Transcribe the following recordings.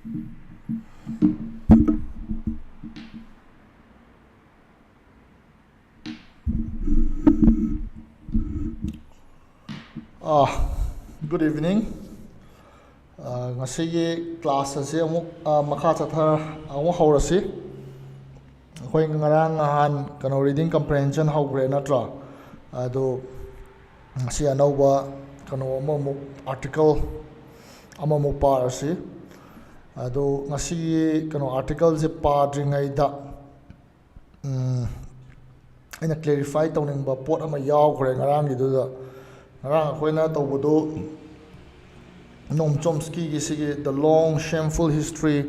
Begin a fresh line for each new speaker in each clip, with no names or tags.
Good evening. Ngasi class ase amuk makha chathar amuk haurasi. Khoi ngarang han kano reading comprehension haugre natra. Ado ngasi anauba kano amuk article amuk parasi. Ado ngasi kano article je padringai da aina clarify tawning ba pot ama yaw khore ngarang gidu da ngarang khoina tawbudu Noam Chomsky gi the long shameful history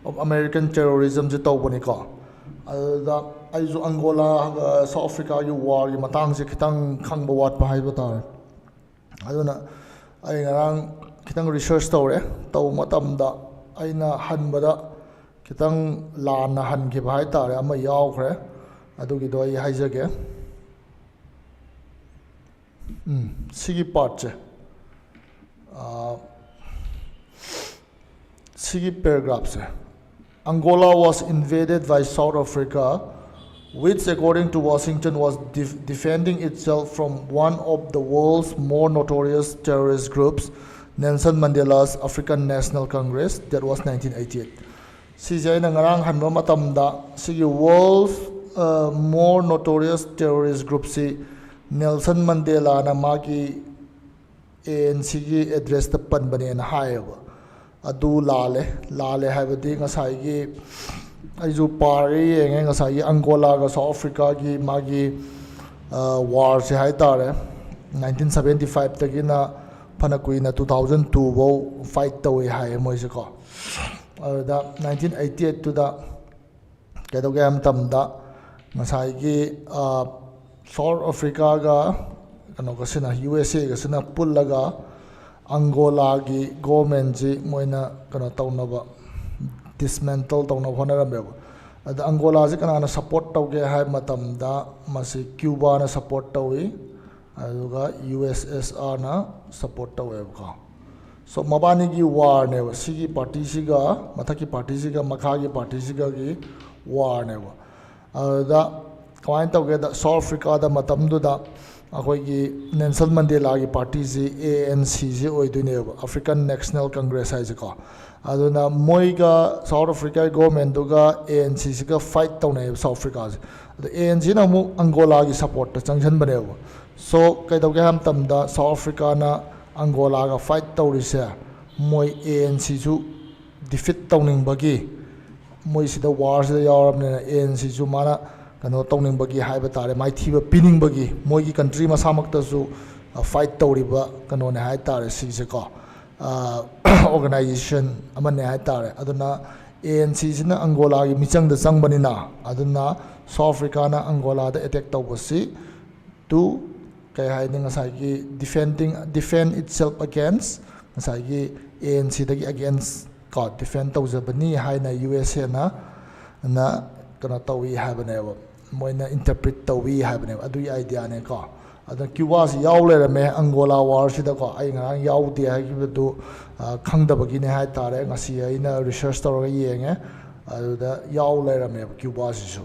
of American terrorism je tawbani ka da aizu Angola South Africa yu war gi matang je khitang khangba wat pa haiba tar aduna ai ngarang khitang research tawre taw matam da aina hanbada khitang lan na han gi bhai tar ama yaw khre adugi do ai haijage sigi part che sigi paragraph se Angola was invaded by South Africa, which according to Washington was defending itself from one of the world's more notorious terrorist groups, Nelson Mandela's African National Congress. That was 1988. Sijay na ngarang hanba matamda sigi world's more notorious terrorist group si Nelson Mandela na magi ANC gi address the pan bane na hayaba adu lale habadi ngasai gi aizu pari yenge ngasai Angola ga South Africa gi magi war se hai tare 1975 tagina phanakui na 2002 bo fight tawi hai moi se ko da 1988 to da kedogam tamda ngasai gi South Africa ga kano kasina USA ga sina pullaga Angola gi government ji moina kano tawnaba dismantle tawna honara ada Angola ji kana support tawge hai matam da masi Cuba na support tawi aduga USSR na support tawe ka so mabani gi war ne sigi party siga mathaki party siga makha gi party siga gi war ne da kain tawge da South Africa da matam du da akhoi Nelson Mandela gi party ji ANC ji oidune African National Congress hai ka aduna moiga South Africa government duga ANC ji ga fight tawne South Africa the ANC na mu Angola gi support ta changhan bane so kai dawge ham tam da South Africa na Angola ga fight tawri se moi ANC ju defeat tawning bagi moi sida war sida yawarabne ANC ju mana kano tawning bagi haiba tare mai thiba pining bagi moi gi country masamak ta su fight tawriba kano ne hai tare si se ko organization amane hai tare aduna ANC sina Angola gi michang da changbani na aduna South Africa na Angola da attack tawbasi to kai hai ninga sai gi defend itself against sai gi ANC da gi against ka defend tawjabani hai na USA na kana tawi hai bane moina interpret tawi hai bane adu idea ne ka ada Cuba si yaw le me Angola war si da ko ai ngang yaw de hai ki du khangda bagi ne hai tare ngasi ai na research tor ga yenge adu da yaw le me Cuba si so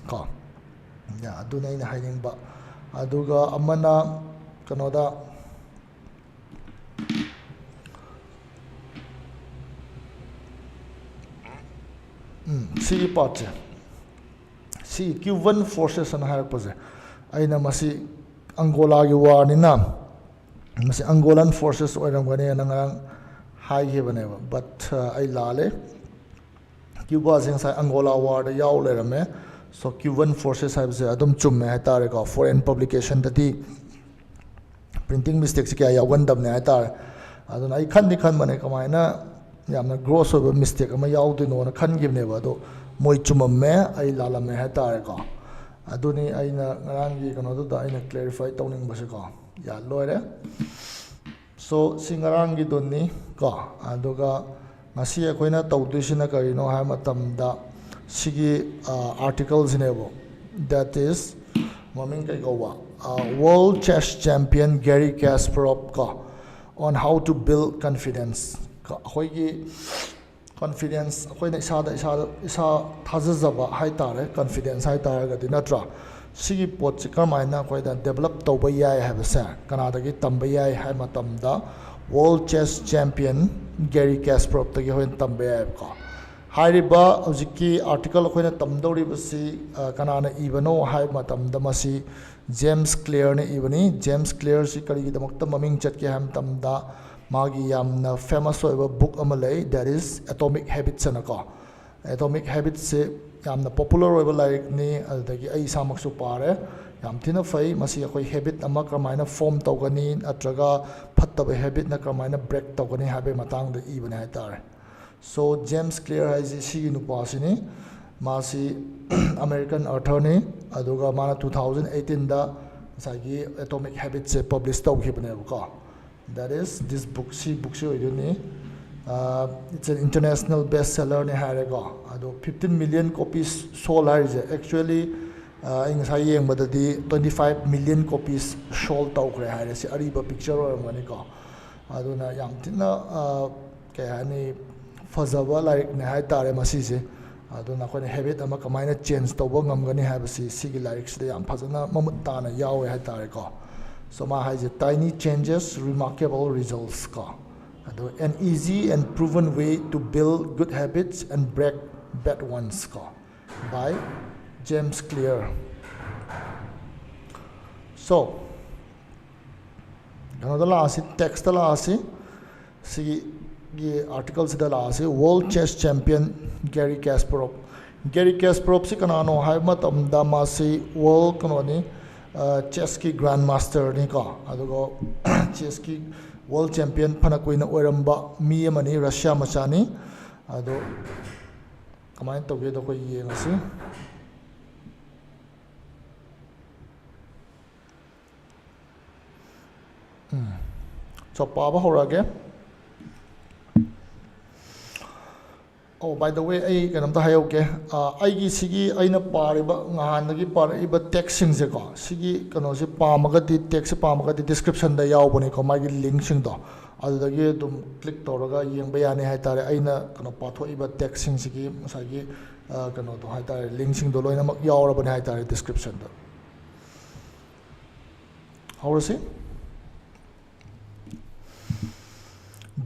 ka ya adu nei na hai ning ba aduga amana kanoda si part si Cuban forces an har pose aina masi Angola gi war ni na masi Angolan forces oiram gane nang hai he bane but ai lale Cuba sing sai Angola war da yaw le rame so Cuban forces have se adum chumme hatare ka foreign publication tati printing mistakes kya yawan dam ne hatare aduna ai khan mane kamaina yamna gross over mistake ama yawdu no na khan gibne ba do moi chumamme ai lalame hatare ka aduni aina ngarang gi kano do da aina clarify tawning ba se ka ya loire so singarang gi donni ka aduga ngasi akoina tawdusina karino ha matam da sigi articles inebo that is maming kai gowa world chess champion Garry Kasparov ka on how to build confidence ka hoigi confidence ꯑꯩꯈꯣꯏꯅ ꯏꯁꯥ ꯊꯥꯖꯖꯕ ꯍꯥꯏꯇꯥꯔꯦ confidence ꯍꯥꯏꯇꯥꯔꯒꯗꯤ ꯅꯠꯇ꯭ꯔꯥ ꯁꯤꯒꯤ ꯄꯣꯠꯁꯤ ꯀꯔꯝꯍꯥꯏꯅ ꯑꯩꯈꯣꯏꯗ develop ꯇꯧꯕ ꯌꯥꯏ ꯍꯥꯏꯕꯁꯦ ꯀꯅꯥꯗꯒꯤ ꯇꯝꯕ ꯌꯥꯏ ꯍꯥꯏꯕ ꯃꯇꯝꯗ world chess champion Garry Kasparovꯇꯒꯤ ꯑꯩꯈꯣꯏꯅ ꯇꯝꯕ ꯌꯥꯏꯕꯀꯣ ꯍꯥꯏꯔꯤꯕ ꯍꯧꯖꯤꯛꯀꯤ ꯑꯥꯔꯇꯤꯀꯜ ꯑꯩꯈꯣꯏꯅ ꯇꯝꯗꯧꯔꯤꯕꯁꯤ ꯀꯅꯥꯅ ꯏꯕꯅꯣ ꯍꯥꯏꯕ ꯃꯇꯝꯗ ꯃꯁꯤ ꯖꯦꯝꯁ ꯀ꯭ꯂꯤꯌꯔꯅ ꯏꯕꯅꯤ ꯖꯦꯝꯁ ꯀ꯭ꯂꯤꯌꯔꯁꯤ ꯀꯔꯤꯒꯤꯗꯃꯛꯇ ꯃꯃꯤꯡ ꯆꯠꯀꯦ ꯍꯥꯏꯕ ꯃꯇꯝꯗ ꯃꯥꯒꯤ ꯌꯥꯝꯅ ꯐꯦꯃꯁ ꯑꯣꯏꯕ ꯕꯨꯛ ꯑꯃ ꯂꯩ ꯗꯦꯠ ꯏꯁ ꯑꯦꯇꯣꯃꯤꯛ ꯍꯦꯕꯤꯠꯁ ꯑꯅꯀꯣ ꯑꯦꯇꯣꯃꯤꯛ ꯍꯦꯕꯤꯠꯁꯤ ꯌꯥꯝꯅ ꯄꯣꯄꯨꯂꯔ ꯑꯣꯏꯕ ꯂꯥꯏꯔꯤꯛꯅꯤ ꯑꯗꯨꯗꯒꯤ ꯑꯩ ꯏꯁꯥꯃꯛꯁꯨ ꯄꯥꯔꯦ ꯌꯥꯝ ꯊꯤꯅ ꯐꯩ ꯃꯁꯤ ꯑꯩꯈꯣꯏ ꯍꯦꯕꯤꯠ ꯑꯃ ꯀꯔꯝꯍꯥꯏꯅ ꯐꯣꯝ ꯇꯧꯒꯅꯤ ꯅꯠꯇ꯭ꯔꯒ ꯐꯠꯇꯕ ꯍꯦꯕꯤꯠꯅ ꯀꯔꯝꯍꯥꯏꯅ ꯕ꯭ꯔꯦꯛ ꯇꯧꯒꯅꯤ ꯍꯥꯏꯕꯒꯤ ꯃꯇꯥꯡꯗ ꯏꯕꯅꯦ ꯍꯥꯏꯇꯥꯔꯦ ꯁꯣ ꯖꯦꯝꯁ ꯀ꯭ꯂꯤꯌꯔ ꯍꯥꯏꯁꯤ ꯁꯤꯒꯤ ꯅꯨꯄꯥꯁꯤꯅꯤ ꯃꯥꯁꯤ ꯑꯃꯦꯔꯤꯀꯟ ꯑꯔꯊꯔꯅꯤ ꯑꯗꯨꯒ ꯃꯥꯅ 2018ꯗ ꯉꯁꯥꯏꯒꯤ ꯑꯦꯇꯣꯃꯤꯛ ꯍꯦꯕꯤꯠꯁꯦ ꯄꯕ꯭ꯂꯤꯁ ꯇꯧꯈꯤꯕꯅꯦꯕꯀꯣ ꯗꯦꯠ ꯏꯁ ꯗꯤꯁ ꯕꯨꯛ ꯁꯤ ꯕꯨꯛꯁꯤ ꯑꯣꯏꯗꯣꯏꯅꯤ ꯏꯠꯁ ꯑꯦꯟ ꯏꯟꯇꯔꯅꯦꯁꯅꯦꯜ ꯕꯦꯁ ꯁꯦꯂꯔꯅꯤ ꯍꯥꯏꯔꯦꯀꯣ ꯑꯗꯣ 15 million copies ꯁꯣꯜ ꯍꯥꯏꯔꯤꯁꯦ ꯑꯦꯛꯆꯨꯑꯦꯂꯤ ꯑꯩ ꯉꯁꯥꯏ ꯌꯦꯡꯕꯗꯗꯤ 25 million copies ꯁꯣꯜ ꯇꯧꯈ꯭ꯔꯦ ꯍꯥꯏꯔꯦ ꯁꯤ ꯑꯔꯤꯕ ꯄꯤꯛꯆꯔ ꯑꯣꯏꯔꯝꯒꯅꯤꯀꯣ ꯑꯗꯨꯅ ꯌꯥꯝ ꯊꯤꯅ ꯀꯩ ꯍꯥꯏꯅꯤ ꯐꯖꯕ ꯂꯥꯏꯔꯤꯛꯅꯦ ꯍꯥꯏꯇꯥꯔꯦ ꯃꯁꯤꯁꯦ ꯑꯗꯨꯅ ꯑꯩꯈꯣꯏꯅ ꯍꯦꯕꯤꯠ ꯑꯃ ꯀꯃꯥꯏꯅ ꯆꯦꯟꯖ ꯇꯧꯕ ꯉꯝꯒꯅꯤ ꯍꯥꯏꯕꯁꯤ ꯁꯤꯒꯤ ꯂꯥꯏꯔꯤꯛꯁꯤꯗ ꯌꯥꯝ ꯐꯖꯅ ꯃꯃꯨꯠ ꯇꯥꯅ ꯌꯥꯎꯋꯦ ꯍꯥꯏꯇꯥꯔꯦꯀꯣ ꯁꯣ ꯃꯥ ꯍꯥꯏꯁꯦ ꯇꯥꯏꯅꯤ ꯆꯦꯟꯖꯦꯁ ꯔꯤꯃꯥꯔꯀꯦꯕꯜ ꯔꯤꯖꯜꯠꯁ ꯀꯣ ꯑꯗꯣ an easy and proven way to build good habits and break bad ones ko by James Clear so kanada laasi text la asi sigi gi article sida la asi world chess champion Garry Kasparov si kanano hai matamda ma si world kanoni chess ki grandmaster ni ko adugo chess ki world champion phana koina oiramba mi amani Russia machani ado kamai tawge do ko yengasi so paba horage oh by the way ai kanam ta hayoge ai gi sigi aina pariba ngahandagi pariba text sing je ko sigi kano se pamaga di text pamaga di description da yaw boni ko magi link sing do adagi dum click toraga yengba yani hai tare aina kano patho iba text sing sigi sagi kano do hai tare link sing do loina mak yaw ra bani hai tare description da how to say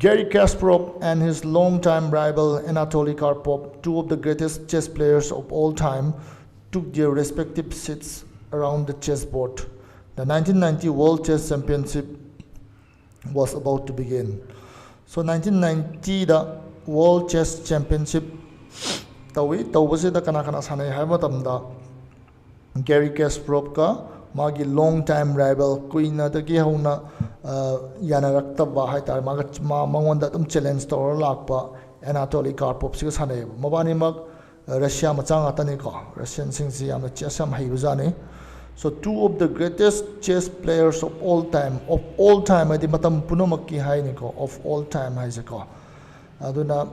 Garry Kasparov and his longtime rival Anatoly Karpov, two of the greatest chess players of all time, took their respective seats around the chessboard. The 1990 World Chess Championship was about to begin. So 1990 the World Chess Championship tawase da kana sanai hai matamda Garry Kasparov ka magi long time rival kuina dagi hauna yanarakta hai tar mangonda tum challenge tor lakpa Anatoly Karpov siga sanai mabani mag Russia machang atani ko Russian singsi amna chess am haibuzani so two of the greatest chess players of all time adi matam punomakki hai ni ko of all time hai ko aduna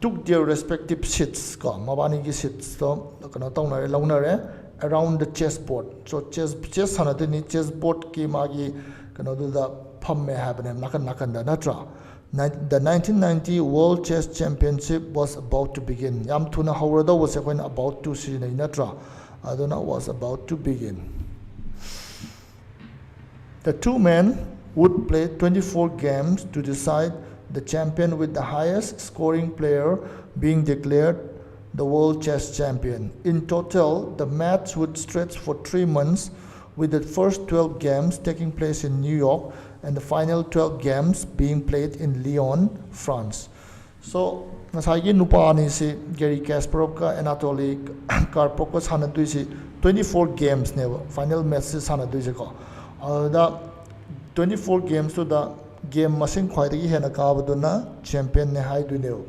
took their respective seats ko mabani gi seats to kana tawnare lawnare around the chessboard so chess sanadini chessboard ki magi kano da phamme habane nakan da natra the 1990 World Chess Championship was about to begin yam thuna hawrada was when about to see natra aduna was about to begin the two men would play 24 games to decide the champion with the highest scoring player being declared the world chess champion. In total, the match would stretch for 3 months, with the first 12 games taking place in New York and the final 12 games being played in Lyon, France. So, nasagi nupani si Garry Kasparov ka Anatoly Karpov ka sanadui si 24 games neva final match si sanadui si ko. Da 24 games to the game masing khwaidagi hena kabaduna champion ne hai du neva.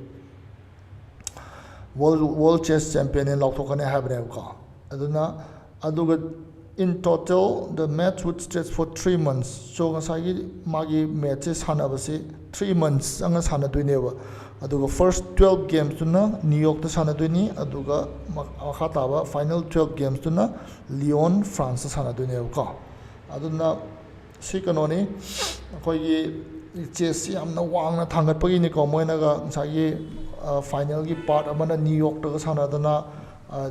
World Chess Champion in Lautokane Habne ko. Aduna in total the match would stretch for 3 months. So ngasagi magi matches hanabasi 3 months anga sanaduineva. Aduga first 12 games tuna New York ta sanaduini aduga makhataba final 12 games tuna Lyon France ta sanaduineva ko. Aduna si kanoni akoigi chess yamna wangna thangatpagi ni ko moina ga sagi final gi part amana New York to sanadana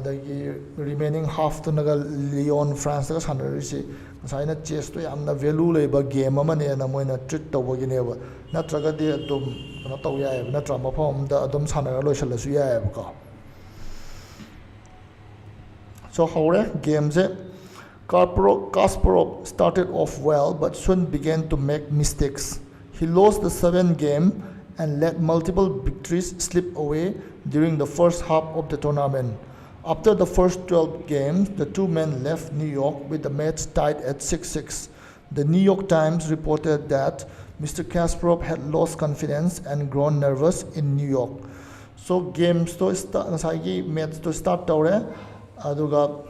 the remaining half to naga Lyon France ga sanarisi saina chess to yamna value leba game amane na moina treat tawagi neba natraga de adum kana taw yae natra mafam da adum sanara loisalasu yae ko so hore games Kasparov started off well but soon began to make mistakes. He lost the 7th game and let multiple victories slip away during the first half of the tournament. After the first 12 games, the two men left New York with the match tied at 6-6. The New York Times reported that Mr. Kasparov had lost confidence and grown nervous in New York. So games to start, match to start tawre, aduga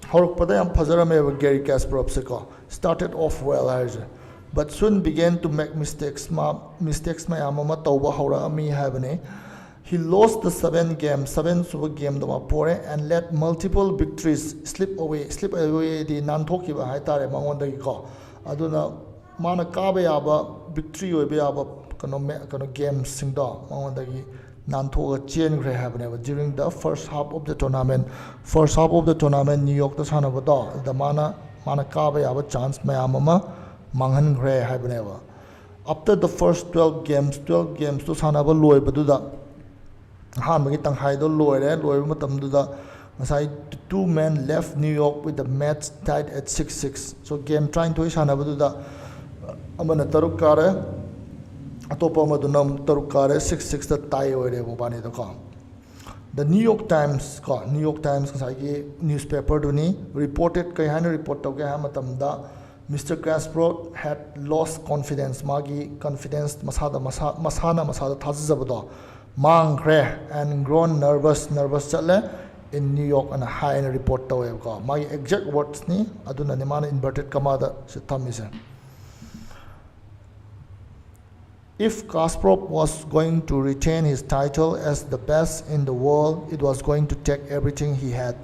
horokpada yam fazarame Garry Kasparov se ko started off well haise. But soon began to make mistakes mayamama tawba haura ami habane. He lost the 7th game doma pore and let multiple victories slip away the nantoki ba haitare mangonda ko aduna mana kabe aba victory oibe aba kano games singda mangonda gi nantoga chen gre habane during the first half of the tournament New York to sanabada the mana kabe aba chance mayamama manghan gre habane. After the first 12 games to sanaba loy baduda hanbagi tanghai do loire matamduda ngasai two men left New York with the match tied at 6-6. So game trying to sanabaduda amana taruk kare atopa amaduna taruk kare 6-6 da tie oire mobani da ko. The New York Times ngasai newspaper duni reported kai hana report to ga matamda Mr. Kasparov had lost confidence. Magi confidence masada thazabado mangre and grown nervous chale in New York and a high report to ko. My exact words ni aduna ni mana inverted comma da se thamise. If Kasparov was going to retain his title as the best in the world, it was going to take everything he had.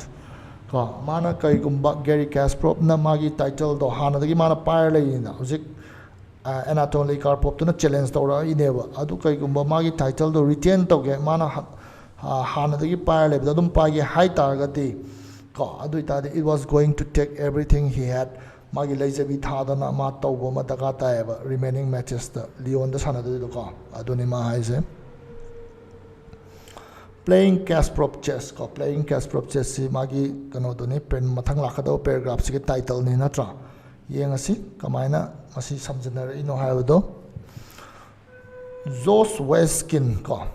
Mana kai gumba Garry Kasparov na magi title do hana dagi mana pair lay na hujik Anatoly Karpov to na challenge to ra ineba adu kai gumba magi title do retain to ge mana hana dagi pair lay da dum pa ge high targati ko adu ita it was going to take everything he had magi laijabi thada na ma tawbo ma daga ta eba remaining matches the Lyon da sana do ko adu ni ma haise. Playing Kasparov chess si magi kano do ni pen mathang lakado paragraph si title ni natra yeng asi kamaina masi samjana ino hayado Josh Weskin ko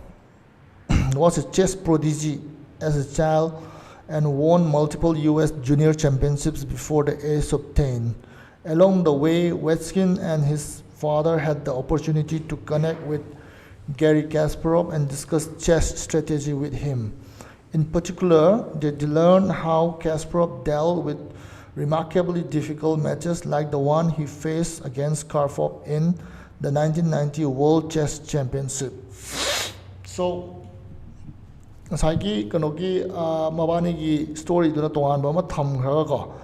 was a chess prodigy as a child and won multiple US junior championships before the age of 10. Along the way, Weskin and his father had the opportunity to connect with Garry Kasparov and discuss chess strategy with him. In particular, they learned how Kasparov dealt with remarkably difficult matches like the one he faced against Karpov in the 1990 World Chess Championship. So, saiki kanoki mabani gi story duna tohan ba ma tham khara ko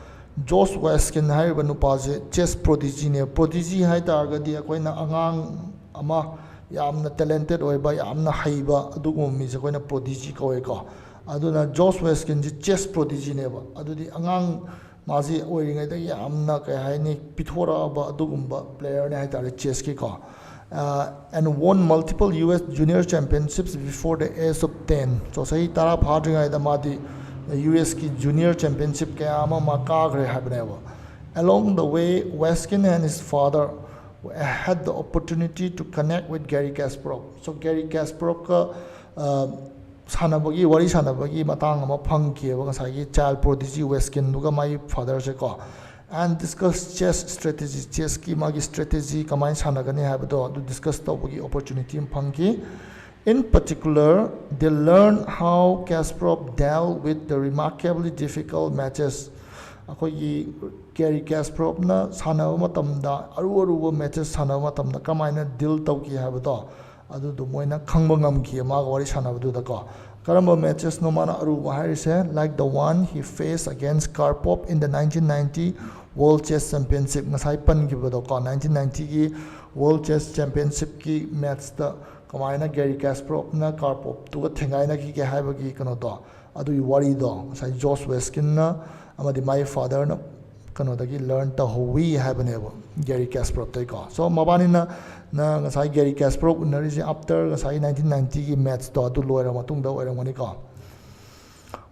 Josh Weskin hai ba nupaje chess prodigy ne prodigy hai targa di akoina angang ama yamna talented oiba yamna haiba adugum mi je koina prodigy ko aduna Josh Weskin ji chess prodigy ne ba adudi angang maji oiringai da yamna kai hai ni pithora ba adugumba player ne hai tar chess ki ko and won multiple US junior championships before the age of 10. So sahi tara phadringai da madi US ki junior championship ke ama maka gre habnewa. Along the way, Weskin and his father had the opportunity to connect with Garry Kasparov. So Garry Kasparov ka sanabagi wari sanabagi matang ama phangki ba ngasai child prodigy Weskin duga my father se ko and discuss chess strategy chess ki magi strategy kamai sanagani habdo to discuss tawagi opportunity phangki. In particular, they learned how Kasparov dealt with the remarkably difficult matches. Akogi Garry Kasparov na sanaba matamda aru matches sanaba matamda kamaina deal tawki habdo adu du moina khangba ngamki ma wari sanabdu da ko Karamba matches no mana aruba hairise like the one he faced against Karpov in the 1990 World Chess Championship ngasai pan gibado ko 1990 gi World Chess Championship ki match da kamaina Garry Kasparov na Karpov tu thengai na ki ke haibagi kano do adu wari do sai Josh Weskin na amadi my father na kano dagi learn ta howi habanebo Garry Kasparov tai ko so mabani na ngasai Garry Kasparov unari after ngasai 1990 ki match do adu loira matung da oirangani ko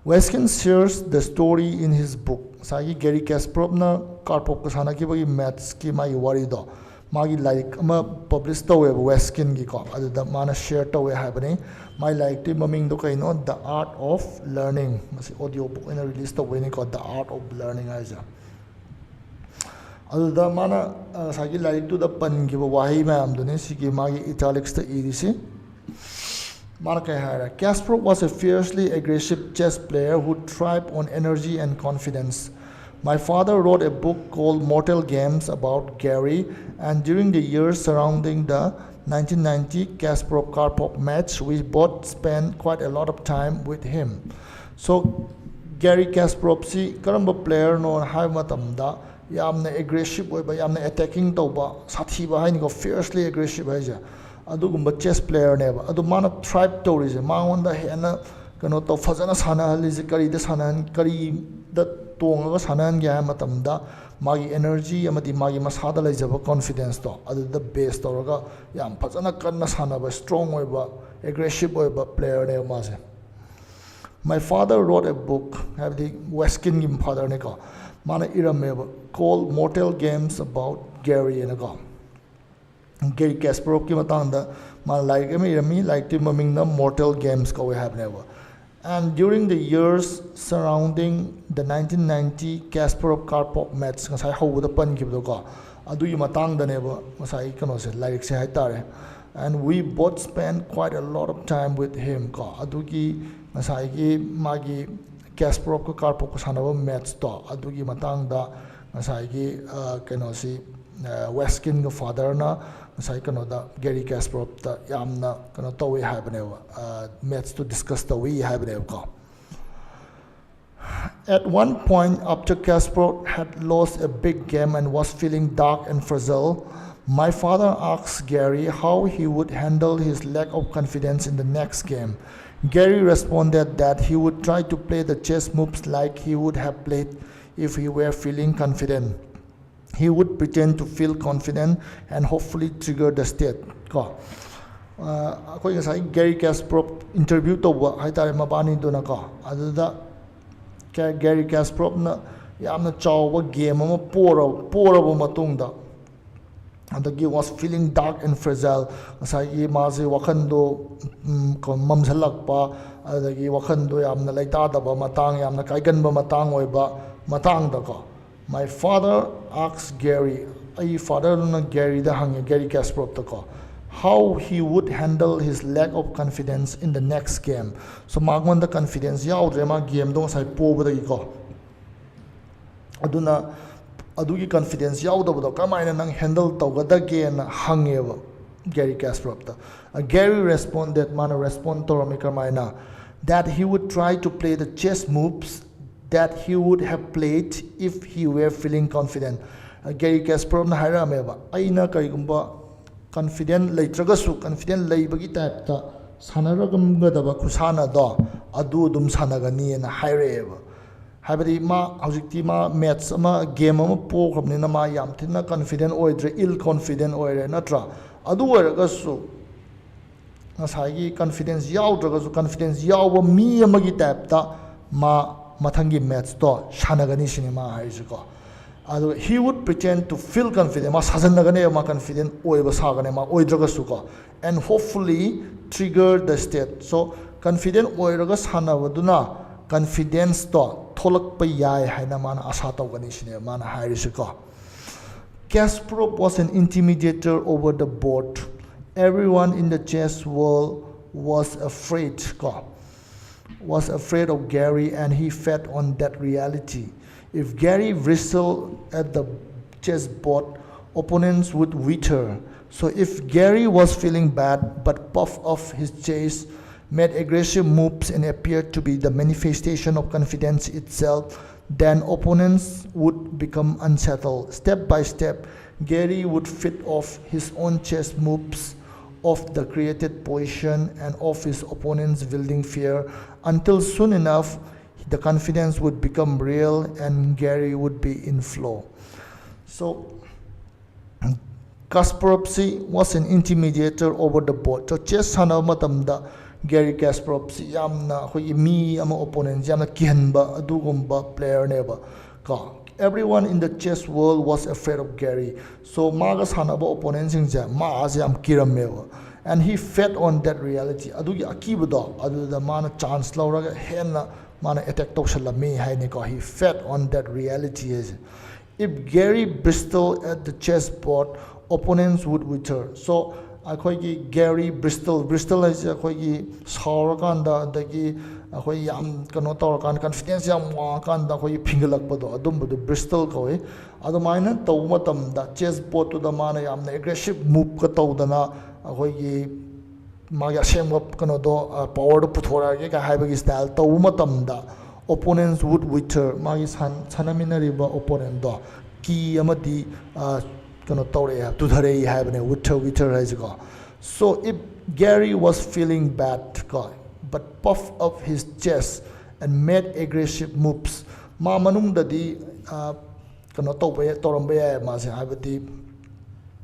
Weskin shares the story in his book sai Garry Kasparov na Karpov ka sana ki bagi match ki mai wari do magi like ama publish to web Weskin gi ko adu da mana share to we habani my like ti maming do kaino the art of learning masi audio book in release to we ni ko the art of learning aja adu da mana sagi like to the pan gi wahi ma am do ne sigi magi italics ta edisi mana kai hara Kasparov was a fiercely aggressive chess player who thrived on energy and confidence. My father wrote a book called Mortal Games about Garry, and during the years surrounding the 1990 Kasparov-Karpov match, we both spent quite a lot of time with him. So, Garry Kasparov si karamba player no hai matamda yamna aggressive oiba yamna attacking tawba sathiba haini ko fiercely aggressive haija adugumba chess player neba adu mana thrive tawrise mangonda hena kano to fazana sana halise kari da sanan kari da tonga sanan gya matamda magi energy amadi magi masada laijaba confidence to adu the base toraga yam fazana kanna sana ba strong oiba aggressive oiba player ne mase. My father wrote a book have the Weskin gim father ne ko mana irameba called Mortal Games about Garry ne ko Garry Kasparov ki matanda mana like irami like the maming na Mortal Games ko we have never. And during the years surrounding the 1990 Kasparov-Karpov match, ngasai hawuda pan gibdo ko, adu yung matang da neba, ngasai kano se like se haitare, and we both spent quite a lot of time with him ko, adu ki ngasai ki magi Kasparov-Karpov ko sanaba match to, adu ki matang da ngasai ki kano si Weskin ko father na. Garry Kasparov ta yamna kano to we have match to discuss the we have At one point after Kasparov had lost a big game and was feeling dark and fragile, my father asked Garry how he would handle his lack of confidence in the next game. Garry responded that he would try to play the chess moves like he would have played if he were feeling confident. He would pretend to feel confident and hopefully trigger the state. Garry Kasparov interview to haitare mabani do na ko aduda Garry Kasparov na yamna chawba game ama poraba matungda adagi was feeling dark and fragile asai mazi wakhando mamsalakpa adagi wakhando yamna laita daba matang yamna kaiganba matang oiba matang da ko. My father asked Garry, father Garry da hang Garry Kasparov to ko how he would handle his lack of confidence in the next game. So magman the confidence yaudre ma game dong sai po ba ko aduna adugi confidence yaudaba kamaina nang handle tawgada ge na hangeva Garry Kasparov ta Garry responded mana respond to kamaina that he would try to play the chess moves that he would have played if he were feeling confident. Garry Kasparov na hairameba aina karigumba confident leitragasu confident leibagi type ta sanaragam gadaba kusana do adu dum sanagani na haireba habadi ma hojikti ma match ama game ama po khamni na ma yam thina confident oidre ill confident oire natra adu oiragasu ngasai confidence yaudagasu confidence yawba mi amagi type ta ma mathangi match to shanagani cinema haijiko adu he would pretend to feel confident ma sajanagane ma confident oiba sagane ma oidragasu ko and hopefully trigger the state so confident oiraga sanabaduna confidence to tholak pa yai haina mana asa tawgani cinema mana haijiko. Kasparov was an intimidator over the board. Everyone in the chess world was afraid of Garry, and he fed on that reality. If Garry wrestled at the chessboard, opponents would wither. So if Garry was feeling bad but puffed off his chase, made aggressive moves and appeared to be the manifestation of confidence itself, then opponents would become unsettled. Step by step, Garry would fit off his own chess moves, of the created position, and of his opponent's building fear, until soon enough the confidence would become real and Garry would be in flow. So Kasparov was an intimidator over the board. So chess hana matamda Garry Kasparov yamna khoi mi ama opponent yamna kihanba adugumba player neba ka. Everyone in the chess world was afraid of Garry. So magas hanaba opponent singja maas yam kirameva. And he fed on that reality. Adugi akibado aduda mana chance lauraga henna mana attack tawshalami haine ka. He fed on that reality. If Garry Bristol at the chessboard, opponents would wither. So akhoi Garry Bristol is akhoi sauraganda dagi akhoi yam kano tawrakan confidence yam wakanda akhoi phingalakpado adumbudu Bristol koi adumaina taw matamda chessboard to the mana yamna aggressive move ka tawdana akhoi magi asengba kano do power do puthorage ka haibagi style taw matamda opponents would wither. Magi sanaminariba opponent do ki amadi kano tawre to dhare habane wither has go. So if Garry was feeling bad but puffed up his chest and made aggressive moves, ma manung dadi kano tawrambe ya ma se habadi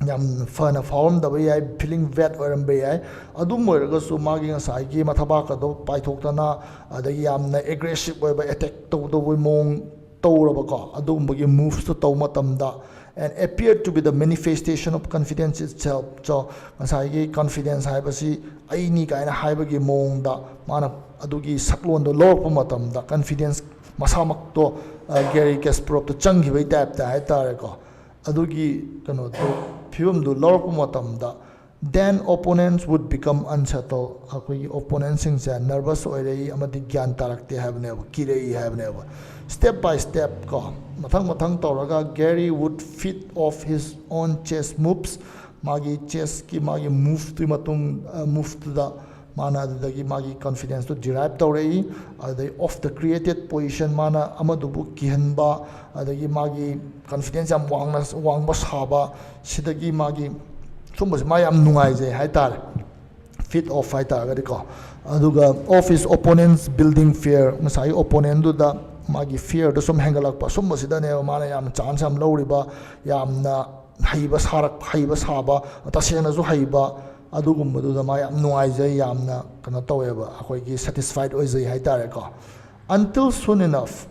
yam fana form da bay feeling wet orambe ya adum moiraga su magi ngasai gi mathaba ka do paithokdana adagi yamna aggressive oiba attack tawdo mong tawraba ko adum bagi moves to taw matamda and appeared to be the manifestation of confidence itself. So ngasai confidence haibasi aini kaina haibagi mong da mana adugi saklon do lor pa matamda confidence masamak to Garry Kasparov to changi bai type ta hai tare ko adugi kano to phibam do lor pa matamda then opponents would become unsettled. Akoi opponents sing sa nervous oirei amadi gyan tarakte habne kirei habne. Step by step ko mathang tawraga Garry would fit off his own chess moves. Magi chess ki magi move to matung move to the mana dagi magi confidence to derive tawrei they off the created position mana amadubu kihanba adagi magi confidence am wangba saba sidagi magi sumbas mayam nungai je haitar fit off haitar gadi ko aduga of his opponent's building fear masai opponent do da magi fear do sum hengalak pa sumbasida ne mana yam chance am lowriba yamna haiba saba tasena zu haiba adugumadu da ma yam nuai je yamna kana taweba akhoi gi satisfied oi je haitare ko until soon enough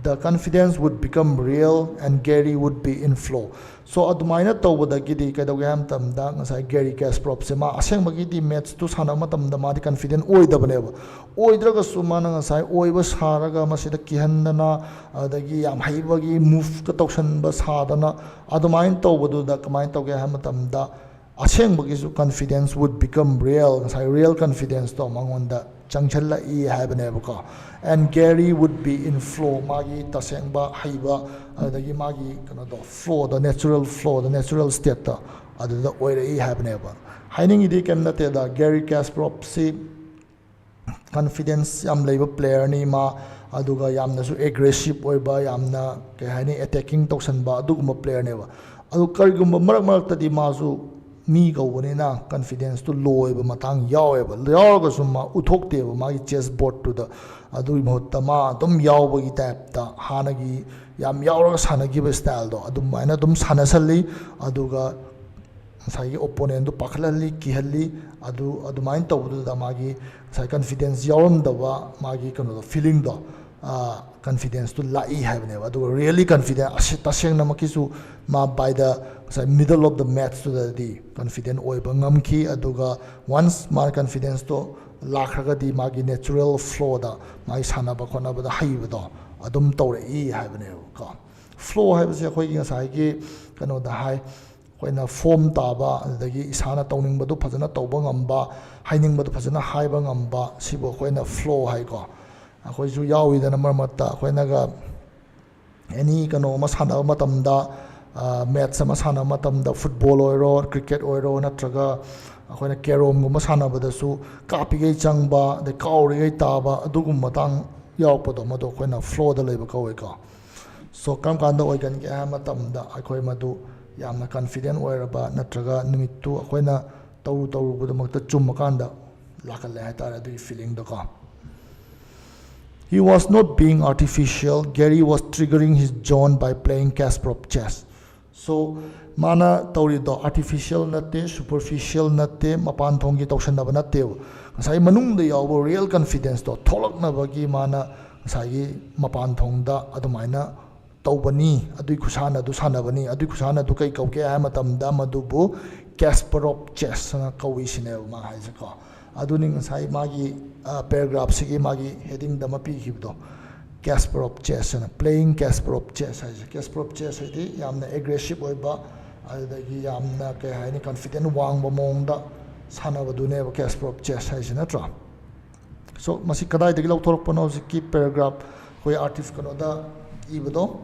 the confidence would become real and Garry would be in flow. So adumaina tawbada gidi kadawam tamda ngasai Garry Kasparov se ma aseng bagi di match to sana matamda ma di confident oi dabaneba oi draga sumana ngasai oi ba saraga masida kihandana adagi yam haibagi move ka tawsan ba sadana adumain tawbadu da kamain tawge hamatamda aseng bagi su confidence would become real ngasai real confidence to mangonda changchalla I habaneba ko and Garry would be in flow magi tasengba haiba adagi magi kana do flow the natural state ta adu da oire I habaneba haining idi kan nate da Garry Kasparov si confidence yam leiba player ni ma aduga yamna su aggressive oiba yamna ke haini attacking tawsan ba aduguma player neba adu karigumba marak ta di masu mi gawani na confidence to low eba matang yaweba yawaga summa uthokte eba magi chessboard to the adu mohta ma dum yawbagi type ta hanagi yam yawraga sanagi ba style do adum maina dum sanasalli aduga sai opponent do pakhalali kihalli adu main tawdu da magi sai confidence yawram da ba magi kano feeling do confidence to lai have ne adu really confident taseng namakisu ma by the middle of the match to the confident oiba ngamki aduga once ma confidence to lakhraga di magi natural flow da mai sanaba khona ba da haiba do adum tawre I have ne ka flow have se khoi gi sai gi kano da hai khoina form ta ba adagi isana tawning ba do phajana tawba ngamba haining ba do phajana haiba ngamba sibo khoina flow hai ko akhoi ju yawi da number matta khoina ga any kano masana matamda match sama sana matamda football oiro cricket oiro natraga ꯑꯩꯈꯣꯏꯅ ꯀꯦꯔꯣꯝꯒꯨꯝꯕ ꯁꯥꯟꯅꯕꯗꯁꯨ ꯀꯥꯞꯄꯤꯒꯩ ꯆꯪꯕ ꯑꯗꯩ ꯀꯥꯎꯔꯤꯒꯩ ꯇꯥꯕ ꯑꯗꯨꯒꯨꯝꯕ ꯃꯇꯥꯡ ꯌꯥꯎꯔꯛꯄꯗꯣ ꯃꯗꯨ ꯑꯩꯈꯣꯏꯅ ꯐ꯭ꯂꯣꯗ ꯂꯩꯕ ꯀꯧꯋꯦꯀꯣ ꯁꯣ ꯀꯔꯝ ꯀꯥꯟꯗ ꯑꯣꯏꯒꯟꯒꯦ ꯍꯥꯏꯕ ꯃꯇꯝꯗ ꯑꯩꯈꯣꯏ ꯃꯗꯨ ꯌꯥꯝꯅ ꯀꯟꯐꯤꯗꯦꯟ ꯑꯣꯏꯔꯕ ꯅꯠꯇ꯭ꯔꯒ ꯅꯨꯃꯤꯠꯇꯨ ꯑꯩꯈꯣꯏꯅ ꯇꯧꯔꯨ ꯈꯨꯗꯤꯡꯃꯛꯇ ꯆꯨꯝꯃꯀꯥꯟꯗ ꯂꯥꯛꯀꯜꯂꯦ ꯍꯥꯏꯇꯥꯔꯦ ꯑꯗꯨꯒꯤ ꯐꯤꯂꯤꯡꯗꯣꯀꯣ. He was not being artificial. Garry was triggering his zone by playing Kasparov chess. So, mana taurido artificial natte, superficial natte, mapan thongi tausanaba natte. Ngasai manungda yawo real confidence to tholaknabagi mana ngasai mapan thongda adumaina taubani adui khusana du sanabani adui khusana du kai kauke ha matamda madubu Kasparov chess na kawi sinew ma haisako. Aduni ngasai magi paragraph sigi magi heading dama pi khibdo Kasparov chess na playing Kasparov chess haise. Kasparov chess idi yamna aggressive oiba adagi yamna kai haini confident wangba mongda sanabadune Kasparov chess haise natra. So masi kadai dagi lauthorokpano ki paragraph koi artist kanoda ibdo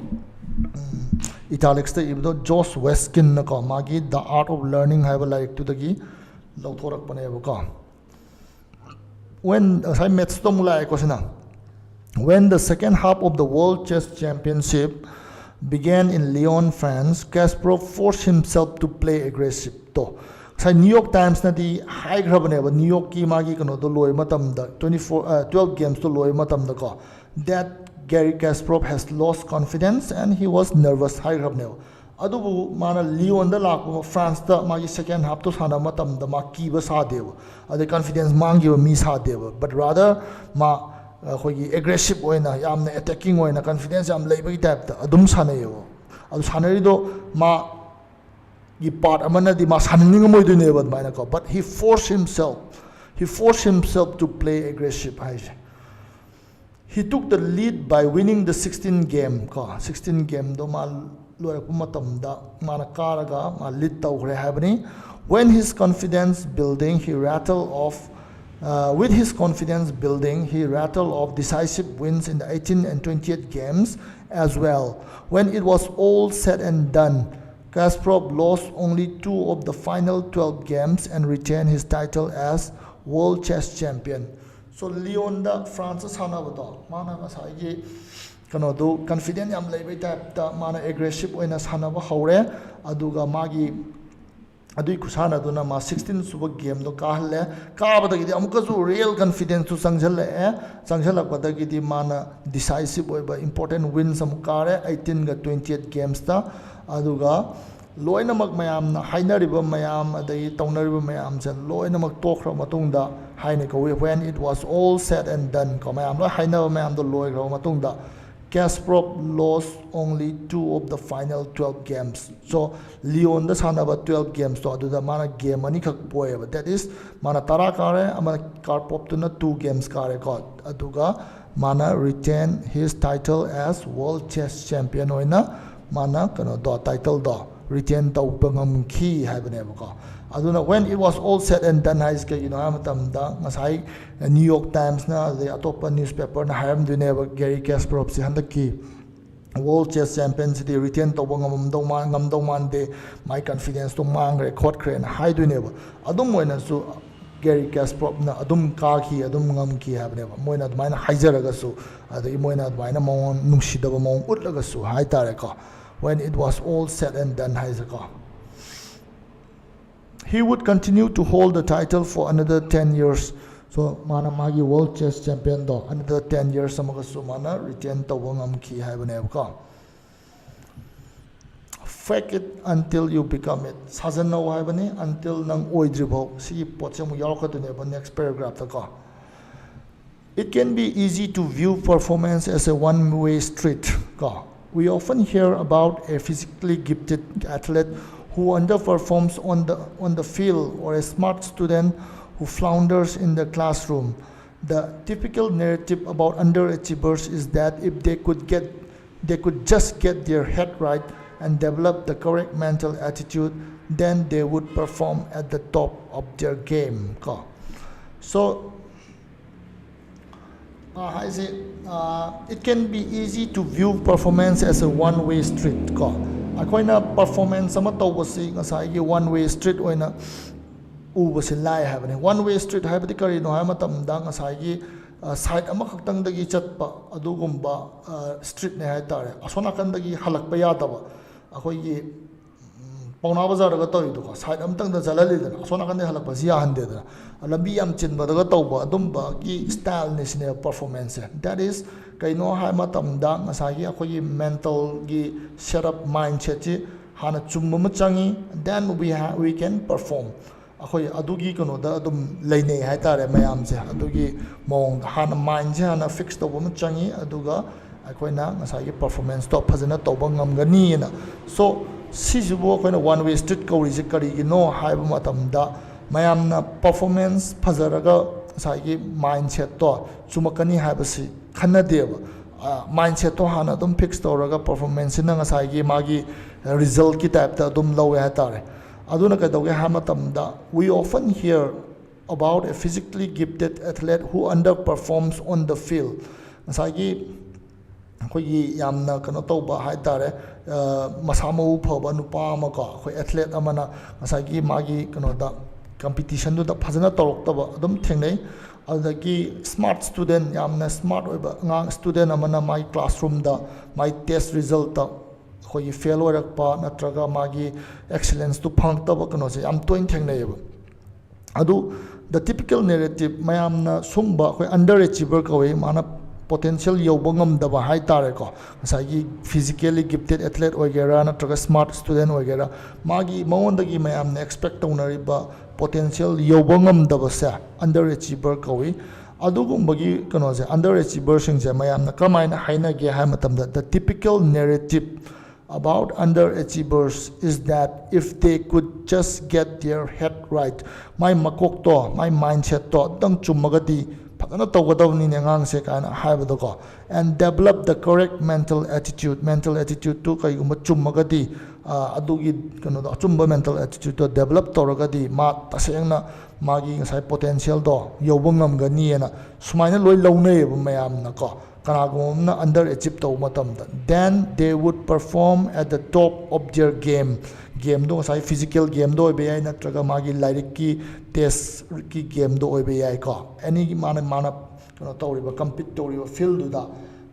italics ta ibdo Josh Weskin na ko magi The Art of Learning haiba like to dagi lauthorokpane ko. When the second half of the World Chess Championship began in Lyon, France, Kasparov forced himself to play aggressive. To New York Times na di high grabane New York ki magi kano do loy matam da 12 games to loy matam da ko that Garry Kasparov has lost confidence and he was nervous high grabane. Adubu mana Lyon da lakpo France da magi second half to sana matam da ma kiba sa dewa ade confidence mangi mi sa dewa but rather ma khoi aggressive oina yamna attacking oina confidence yam leibagi type da adum sanayo adu sanari do ma gi part amana di ma saning moi do ne bad maina ko but he forced himself to play aggressive. He took the lead by winning the 16 game ko 16 game do ma when his confidence building he rattled off decisive wins in the 18th and 20th games as well. When it was all said and done, Kasparov lost only 2 of the final 12 games and retained his title as world chess champion. So Lyon da France sanabado mana masai kano do confident yam leibay type ta mana aggressive oina sanaba haure aduga magi adui kusana do na ma 16 suba game do kahalle kabadagi di amukasu real confidence to sangjala badagi di mana decisive oiba important wins amukare 18 ga 20th games ta aduga loina mak mayam na hainariba mayam adai taunariba mayam se loina mak tokra matungda haine ko when it was all said and done ko mayam lo hainaba mayam do loi ro matungda Kasparov lost only 2 of the final 12 games. So Lyon da sanaba 12 games to aduda mana game ani khak poeba that is mana tara kare amana Karpov to na 2 games kare ko aduga mana retain his title as world chess champion oina mana kano do title do retain to pangam ki haibane ko aduna when it was all said and done high scale matam da ngasai New York Times na the atopa newspaper na haram duneba Garry Kasparov si handaki world chess champion city retain to ngam do man de my confidence to mang record kre na high duneba adum moina su Garry Kasparov na adum ka ki adum ngam ki habneba moina admaina haijaraga su adu moina admaina mon nungsidaba mon utlaga su hai tare ko when it was all said and done haizako. He would continue to hold the title for another 10 years. So mana magi world chess champion do another 10 years samagasu mana retain tawangam ki haibane ko. Fake it until you become it. Sajan no haibane until nang oidribo si potse mu yawka dune ba next paragraph ta ko. It can be easy to view performance as a one-way street ko. We often hear about a physically gifted athlete who underperforms on the field or a smart student who flounders in the classroom. The typical narrative about underachievers is that if they could just get their head right and develop the correct mental attitude, then they would perform at the top of their game. So it can be easy to view performance as a one-way street. Akoina performance sama tawasi ngasai one-way street oina ꯎꯕꯁꯤ ꯂꯥꯏ ꯍꯥꯏꯕꯅꯤ one way street ꯍꯥꯏꯕꯗꯤ ꯀꯔꯤꯅꯣ ꯍꯥꯏꯕ ꯃꯇꯝꯗ ꯉꯁꯥꯏꯒꯤ side ꯑꯃꯈꯛꯇꯪꯗꯒꯤ ꯆꯠꯄ ꯑꯗꯨꯒꯨꯝꯕ ꯁ꯭ꯇ꯭ꯔꯤꯠꯅꯦ ꯍꯥꯏꯇꯥꯔꯦ ꯑꯁꯣꯝ ꯅꯥꯀꯟꯗꯒꯤ ꯍꯜꯂꯛꯄ ꯌꯥꯗꯕ ꯑꯩꯈꯣꯏꯒꯤ ꯄꯥꯎꯅꯥ ꯕꯖꯥꯔꯗꯒ ꯇꯧꯔꯤꯗꯣꯀꯣ ꯁꯥꯏꯠ ꯑꯃꯇꯪꯗ ꯆꯠꯍꯜꯂꯤꯗꯅ ꯑꯁꯣꯝ ꯅꯥꯀꯟꯗꯒꯤ ꯍꯜꯂꯛꯄꯁꯤ ꯌꯥꯍꯟꯗꯦꯗꯅ ꯂꯝꯕꯤ ꯌꯥꯝ ꯆꯤꯟꯕꯗꯒ ꯇꯧꯕ ꯑꯗꯨꯝꯕꯒꯤ ꯁ꯭ꯇꯥꯏꯜꯅꯤ ꯁꯤꯅꯦꯕ ꯄꯔꯐꯣꯔꯃꯦꯟꯁꯁꯦ ꯗꯦꯠ ꯏꯁ ꯀꯩꯅꯣ ꯍꯥꯏꯕ ꯃꯇꯝꯗ ꯉꯁꯥꯏꯒꯤ ꯑꯩꯈꯣꯏꯒꯤ ꯃꯦꯟꯇꯜꯒꯤ ꯁꯦꯠꯑꯞ ꯃꯥꯏꯟꯁꯦꯠꯁꯤ ꯍꯥꯟꯅ ꯆꯨꯝꯕ ꯑꯃ ꯆꯪꯉꯤ ꯗꯦꯟ we can perform ꯑꯩꯈꯣꯏ ꯑꯗꯨꯒꯤ ꯀꯩꯅꯣꯗ ꯑꯗꯨꯝ ꯂꯩꯅꯩ ꯍꯥꯏꯇꯥꯔꯦ ꯃꯌꯥꯝꯁꯦ ꯑꯗꯨꯒꯤ ꯃꯑꯣꯡꯗ ꯍꯥꯟꯅ ꯃꯥꯏꯟꯁꯦ ꯍꯥꯟꯅ ꯐꯤꯛꯁ ꯇꯧꯕ ꯑꯃ ꯆꯪꯉꯤ ꯑꯗꯨꯒ ꯑꯩꯈꯣꯏꯅ ꯉꯁꯥꯏꯒꯤ ꯄꯔꯐꯣꯔꯃꯦꯟꯁꯇꯣ ꯐꯖꯅ ꯇꯧꯕ ꯉꯝꯒꯅꯤꯅ ꯁꯣ ꯁꯤꯁꯤꯕꯨ ꯑꯩꯈꯣꯏꯅ one way street ꯀꯧꯔꯤꯁꯦ ꯀꯔꯤꯒꯤꯅꯣ ꯍꯥꯏꯕ ꯃꯇꯝꯗ ꯃꯌꯥꯝꯅ ꯄꯔꯐꯣꯔꯃꯦꯟꯁ ꯐꯖꯔꯒ ꯉꯁꯥꯏꯒꯤ ꯃꯥꯏꯟꯁꯦꯠꯇꯣ ꯆꯨꯝꯃꯛꯀꯅꯤ ꯍꯥꯏꯕꯁꯤ ꯈꯟꯅꯗꯦꯕ ꯃꯥꯏꯟꯁꯦꯠꯇꯣ ꯍꯥꯟꯅ ꯑꯗꯨꯝ ꯐꯤꯛꯁ ꯇꯧꯔꯒ ꯄꯔꯐꯣꯔꯃꯦꯟꯁꯁꯤꯅ ꯉꯁꯥꯏꯒꯤ ꯃꯥꯒꯤ ꯔꯤꯖꯜꯠꯀꯤ ꯇꯥꯏꯞꯇ ꯑꯗꯨꯝ ꯂꯧꯋꯦ ꯍꯥꯏꯇꯥꯔꯦ ꯑꯗꯨꯅ ꯀꯩꯗꯧꯒꯦ ꯍꯥꯏꯕ ꯃꯇꯝꯗ we often hear about a physically gifted athlete who underperforms on the field ꯉꯁꯥꯏꯒꯤ ꯑꯩꯈꯣꯏꯒꯤ ꯌꯥꯝꯅ ꯀꯩꯅꯣ ꯇꯧꯕ ꯍꯥꯏꯇꯥꯔꯦ ꯃꯁꯥ ꯃꯎ ꯐꯕ ꯅꯨꯄꯥ ꯑꯃ ꯀꯣ ꯑꯩꯈꯣই ꯑꯦꯊ꯭ꯂꯦꯠ ꯑꯃꯅ ꯉꯁꯥꯏꯒꯤ ꯃꯥꯒꯤ ꯀꯩꯅꯣꯗ ꯀꯝꯄꯤꯇꯤꯁꯟꯗꯨꯗ ꯐꯖꯅ ꯇꯧꯔꯛꯇꯕ ꯑꯗꯨꯝ ꯊꯦꯡꯅꯩ ꯑꯗꯨꯗꯒꯤ ꯁ꯭ꯃꯥꯔꯠ ꯁ꯭ꯇꯨꯗꯦꯟ ꯌꯥꯝꯅ ꯁ꯭ꯃꯥꯔꯠ ꯑꯣꯏꯕ ꯑꯉꯥꯡ ꯁ꯭ꯇꯨꯗꯦꯟ ꯑꯃꯅ ꯃꯥꯒꯤ ꯀ꯭ꯂꯥꯁꯔꯨꯝꯗ ꯃꯥꯒꯤ ꯇꯦꯁ ꯔꯤꯖꯜꯇ ꯑꯩꯈꯣꯏꯒꯤ ꯐꯦꯜ ꯑꯣꯏꯔꯛꯄ ꯅꯠꯇ꯭ꯔꯒ ꯃꯥꯒꯤ ꯑꯦꯛꯁꯤꯂꯦꯟꯁꯇꯨ ꯐꯪꯉꯛꯇꯕ ꯀꯩꯅꯣꯁꯦ ꯌꯥꯝ ꯇꯣꯏꯅ ꯊꯦꯡꯅꯩꯌꯦꯕ ꯑꯗꯨ ꯗ ꯇꯤꯄꯤꯀꯦꯜ ꯅꯦꯔꯦꯇꯤꯞ ꯃꯌꯥꯝꯅ ꯁꯨꯝꯕ ꯑꯩꯈꯣꯏ ꯑꯟꯗꯔ ꯑꯦꯆꯤꯚꯔ ꯀꯧꯏ ꯃꯥꯅ ꯄꯣꯇꯦꯟꯁꯤꯌꯦꯜ ꯌꯧꯕ ꯉꯝꯗꯕ ꯍꯥꯏꯇꯥꯔꯦꯀꯣ ꯉꯁꯥꯏꯒꯤ ꯐꯤꯖꯤꯀꯦꯜꯂꯤ ꯒꯤꯐꯇꯦꯠ ꯑꯦꯊ꯭ꯂꯦꯠ ꯑꯣꯏꯒꯦꯔꯥ ꯅꯠꯇ꯭ꯔꯒ ꯁ꯭ꯃꯥꯔꯠ ꯁ꯭ꯇꯨꯗꯦꯟ ꯑꯣꯏꯒꯦꯔꯥ ꯃꯥꯒꯤ ꯃꯉꯣꯟꯗꯒꯤ ꯃꯌꯥꯝꯅ ꯑꯦꯛꯁꯄꯦꯛ ꯇꯧꯅꯔꯤꯕ ꯄꯣꯇꯦꯟꯁꯤꯌꯦꯜ ꯌꯧꯕ ꯉꯝꯗꯕꯁꯦ ꯑꯟꯗꯔ ꯑꯦꯆꯤꯚꯔ ꯀꯧꯏ ꯑꯗꯨꯒꯨꯝꯕꯒꯤ ꯀꯩꯅꯣꯁꯦ ꯑꯟꯗꯔ ꯑꯦꯆꯤꯚꯔꯁꯤꯡꯁꯦ ꯃꯌꯥꯝꯅ ꯀꯔꯝꯍꯥꯏꯅ ꯍꯥꯏꯅꯒꯦ ꯍꯥꯏꯕ ꯃꯇꯝꯗ ꯗ typical narrative about underachievers is that if they could just get their head right my makokto my mindset to dang chumagadi phadana tawgadawni ne angang kaina haibadako and develop the correct mental attitude to kaigumba chumagadi adugi kano da chumba mental attitude to develop toragadi ma tasengna magi ngasai potential do yobung ngamgani ena sumaina loi launay mayam na ko kanagumna under achieve to matamda then they would perform at the top of their game do sai physical game do be ai natraga magi lyric ki test ki game do be ai ko any mana kano tawriba compete tawriba field da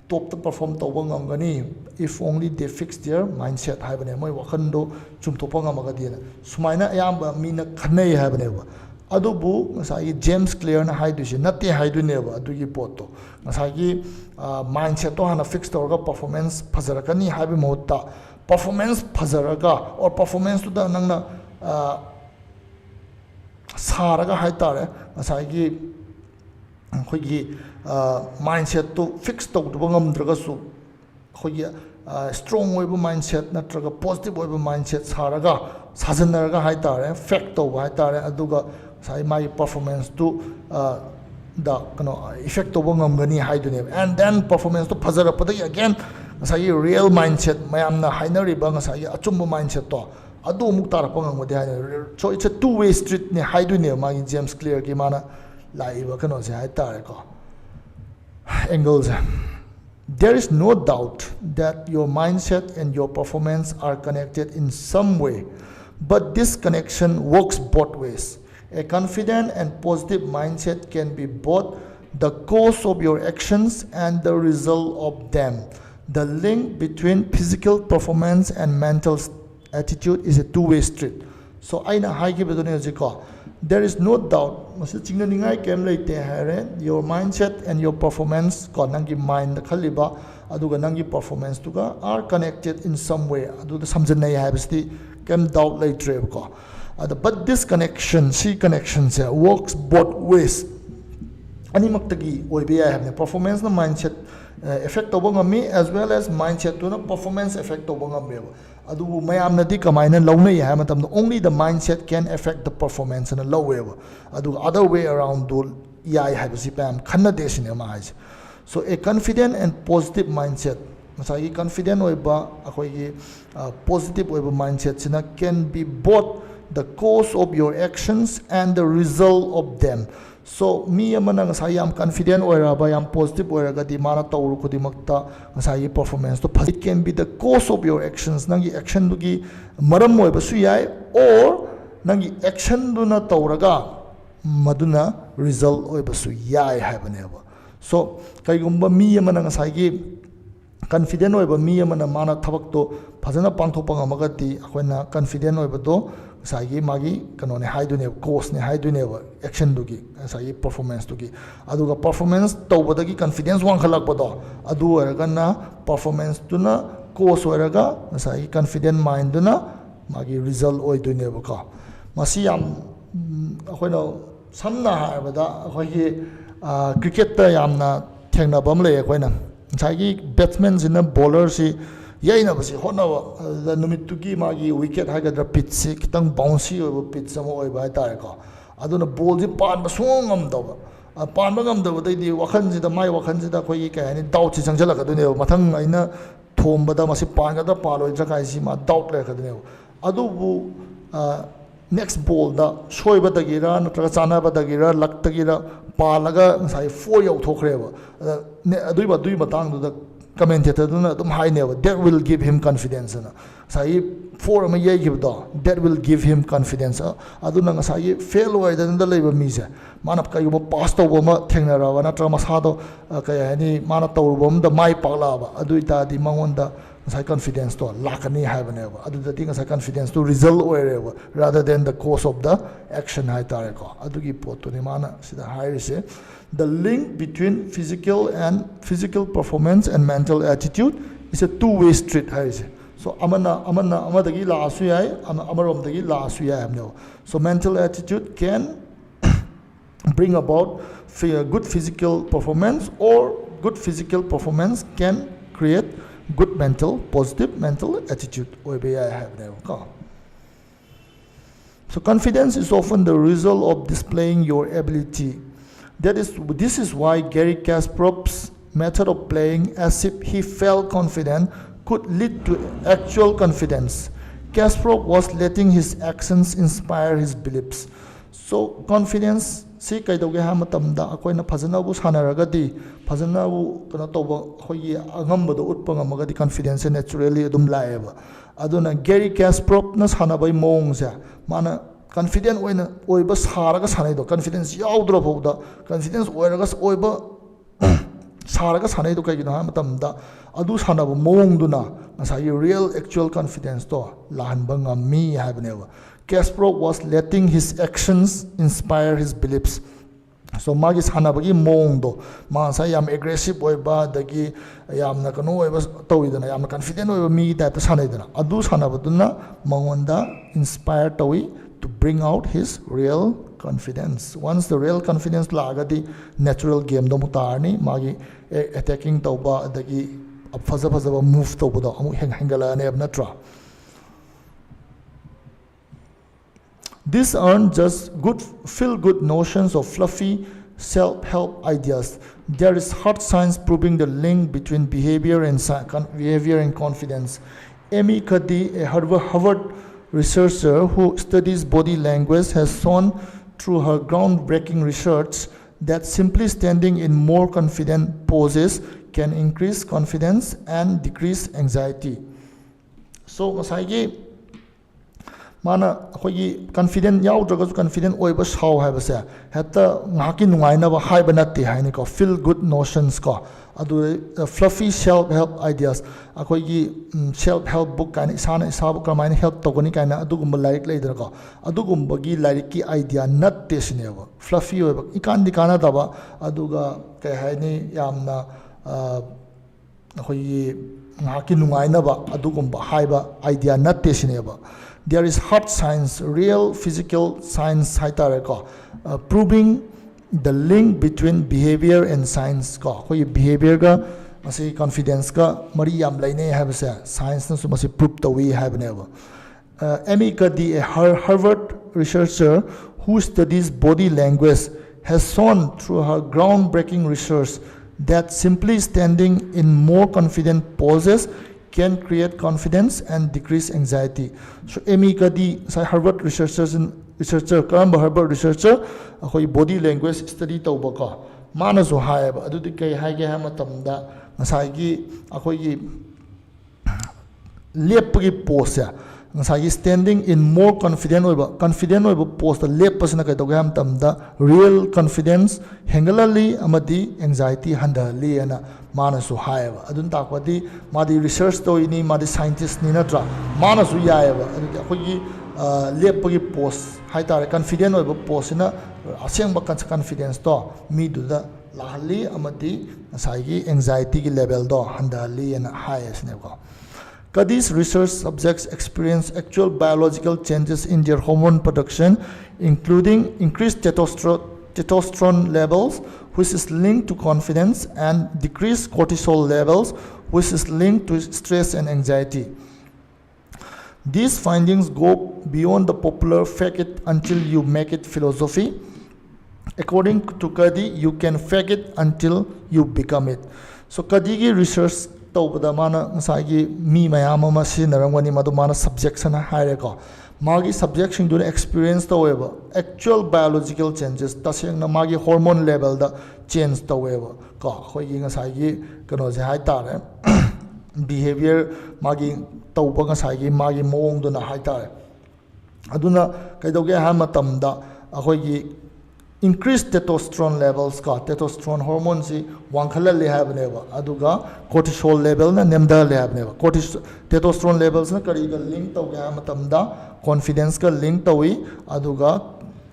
top to perform to ngamgani if only they fix their mindset haibane moi wakhando chumthopa ngamagadi sumaina ayamba mina khanai haibane adubu ngasai James Clear na haidusi natte haiduneba adugi potto ngasai mindset to hana fix tawga performance phajarakani haibi mohutta performance phajaraga or performance to da nangna saraga haitare ngasai khoi mindset to fix tawduba ngamdragasu khoi strong oiba mindset natraga positive oiba mindset saraga sajanaraga haitare fact tawba haitare aduga sai my performance to the effect tawba ngamgani haidune and then performance to phajarapada again sai real mindset mayamna hainariba ngasai achumba mindset to adu muk tarapa ngamode haine so it's a two-way street ne haidune ma James Clear ki mana laiba kano se haitare ko angles. There is no doubt that your mindset and your performance are connected in some way, but this connection works both ways. A confident and positive mindset can be both the cause of your actions and the result of them. The link between physical performance and mental attitude is a two-way street. So aina there is no doubt your mindset and your performance mind nangi performance are connected in some way doubt later but this connection works both ways performance na mindset effect as well as mindset to performance effect only the mindset can affect the performance in a low way other way around so a confident and positive mindset confident positive mindset can be both the cause of your actions and the result of them. So me amana ngasai am confident oiraba yam positive oiragadi mana tawru kudimakta ngasai performance to it can be the cause of your actions nangi action dugi maram oiba su yai or nangi action duna tawraga maduna result oibasu yai habaneba so kaigumba mi amana ngasai confident oiba mi amana mana thabak to phajana pangthokpa ngamagati akoina confident oiba do ngasai magi kanone haidune course ne haidune action dugi ngasai performance dugi aduga performance tawbadagi confidence wang khalak bado adu ergana performance tuna course oiraga ngasai confident mind duna magi result oidune ba masi yam akoina samna haibada akhoi cricket ta yamna thengna bam le akoina ngai batsman sina bowler si yaina basi hona the numit tuki magi wicket hagadra pitch si kitang bouncy oiba pitch samo oiba ta ko aduna ball ji pan ba songam dawa pan ba ngam dawa dai di wakhan ji da mai wakhan ji da khoi ka ani doubt chi changjala ka dune mathang aina thombada masi pan ga da paloi jakai si ma doubt le ka dune adu bu next ball da soiba dagira natra chana ba dagira lak dagira palaga ngai 4 yau thokhreba adui batang du da commentator duna dum high never that will give him confidence na sai 4 ma yai give da that will give him confidence aduna ngai fail oi da leiba mi se manap kai ba pass to ba thengna ra natra masa do kai ani mana to bom da mai pakla ba adui ta di mangonda ngai confidence to lakani habaneba adu da thing ngai confidence to result oireba rather than the course of the action hai tare ko adugi pot ni mana sida hai se the link between physical performance and mental attitude is a two-way street hai se so amadagi la asu yai amarom dagi la asu yai amno so mental attitude can bring about good physical performance or good physical performance can create good positive mental attitude. So confidence is often the result of displaying your ability. This is why Garry Kasparov's method of playing as if he felt confident could lead to actual confidence. Kasparov was letting his actions inspire his beliefs. So confidence si kaidoge ha matamda akoina phajana bu sanaragadi phajana bu kana toba khoi angamba do utpa ngamagadi confidence naturally adum laeba aduna Garry Kasparov na sanabai mongsa mana confident oiba saraga sanai do confidence yaudra bauda confidence oiraga oiba saraga sanai do kai ha matamda adu sanabu mongduna ngasai real actual confidence to lahan bangam mi habaneva Kasparov was letting his actions inspire his beliefs. So magi sanabagi mongdo masa yam aggressive oiba dagi yam na kanu oiba tawidana yam confident oiba mi type sanaidana adu sanabaduna mangonda inspire tawi to bring out his real confidence. Once the real confidence lagadi natural game do mutarni magi attacking tawba dagi faza move tawba amu hengala ne natra. These aren't just feel-good notions of fluffy self-help ideas. There is hard science proving the link between behavior and confidence. Amy Cuddy, a Harvard researcher who studies body language, has shown through her groundbreaking research that simply standing in more confident poses can increase confidence and decrease anxiety. So, masagi mana khoi confident yaudra confident oiba saw habase hata ngaki nungaina ba haiba natte haini ko feel good notions ko adu fluffy self help ideas akhoi gi self help book kan isana isabu kamaina help togoni kaina adugumba laik leidra ko adugumba gi laik ki idea natte sineba fluffy oiba ikan dikana daba aduga kai haini yamna akhoi ngaki nungaina ba adugumba haiba idea natte sineba. There is hard science, real physical science, proving the link between behavior and science. Behavior ka, masi confidence ka, mari yam laine have science na so masi prove the way have never. Amy Cuddy, a Harvard researcher who studies body language, has shown through her groundbreaking research that simply standing in more confident poses can create confidence and decrease anxiety. So Amy Cuddy, Harvard researcher, karamba Harvard researcher, akoi body language study tauba ko. Mana so haeba adu dikai haige ha matamda ngasai gi akoi gi lepgi pose ngasai standing in more confident post the lep pasna kai to gam tam da real confidence hengalali amadi anxiety handali ana mana su haiba adun takwadi madi research to ini madi scientist ni natra mana su yaiba adu akhoi lep gi post haitare confident oiba post na asengba confidence to mi du da lahali amadi ngasai gi anxiety gi level do handali ana highest ne ko. These research subjects experience actual biological changes in their hormone production, including increased testosterone levels, which is linked to confidence, and decreased cortisol levels, which is linked to stress and anxiety. These findings go beyond the popular fake it until you make it philosophy. According to Kadi, you can fake it until you become it. So Kadigi research tawbada mana ngasai mi mayam ama sinarangwani madu mana subjection haire ko magi subjection do experience taweba actual biological changes taseng na magi hormone level da change taweba ko khoi gi ngasai gi kano je hai tare behavior magi tawba ngasai gi magi moong do na hai tare aduna kaidoge ha matam da akhoi gi increased testosterone levels ka testosterone hormone si wankhala le have neba aduga cortisol level na nemda le have neba testosterone levels na kari ga link to ga matam da confidence ka link to wi aduga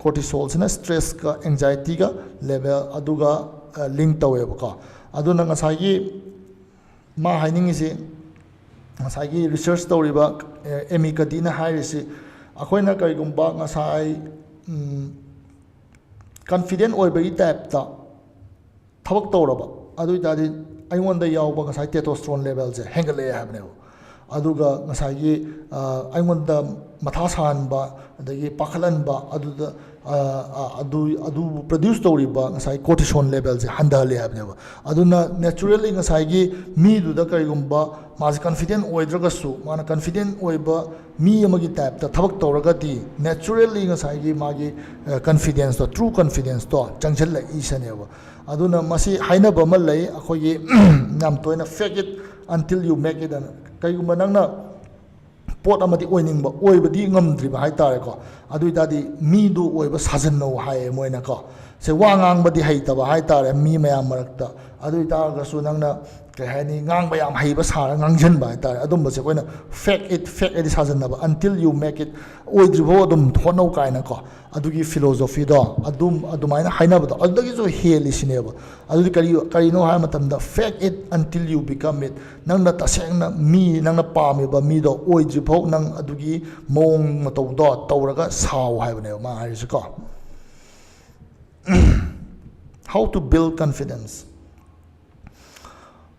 cortisol na stress ka anxiety ka level aduga link to we ka aduna ngasai gi ma haining si ngasai gi research to riba emi kadina hairisi akoina kari gumba ngasai confident oibagi type ta thabak tawraba adu dadi aingwanda yawba ngasai testosterone level je hengale habne aduga ngasai gi aingwanda matha sanba adagi pakhalanba adu produce tawriba ngasai cortisol level je handale habne aduna naturally ngasai gi mi du da karigumba mas confident oidraga su mana confident oiba mi amagi type ta thabak tawraga di naturally ngasai gi magi confidence to true confidence to changchal la isaneba aduna masi hainaba mal lai akhoyi nam toina fake it until you make it kaigumba nangna pot amadi oiningba oibadi ngamdriba haitare ko aduidadi mi du oiba sajanno haye moina ko se wa ngangbadi haitaba haitare mi mayam marakta aduidar ga su nangna ke hani ngangba yam haiba sara ngangjenba haitare adum se koina fake it sajanaba until you make it oidribo adum thono kaina ko adugi philosophy do adumaina hainaba do adagi jo heli sineba adudi kari no ha matam da fake it until you become it nangna tasengna mi nangna pamiba mi do oidribo nang adugi mong mataw do tawraga saw haibane ma haris ko. How to build confidence.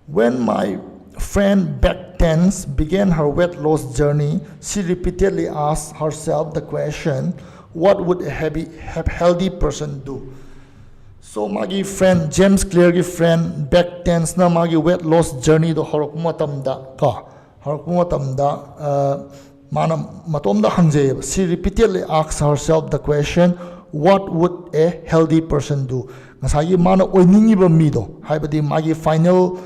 When my friend back tense began her weight loss journey, she repeatedly asked herself the question, what would a healthy person do? So magi friend James Clear gi friend back tense na magi weight loss journey do horokmatam da mana matom da hangje she repeatedly asked herself the question, what would a healthy person do? Ngasai mana oiningi ba mi do haibadi magi final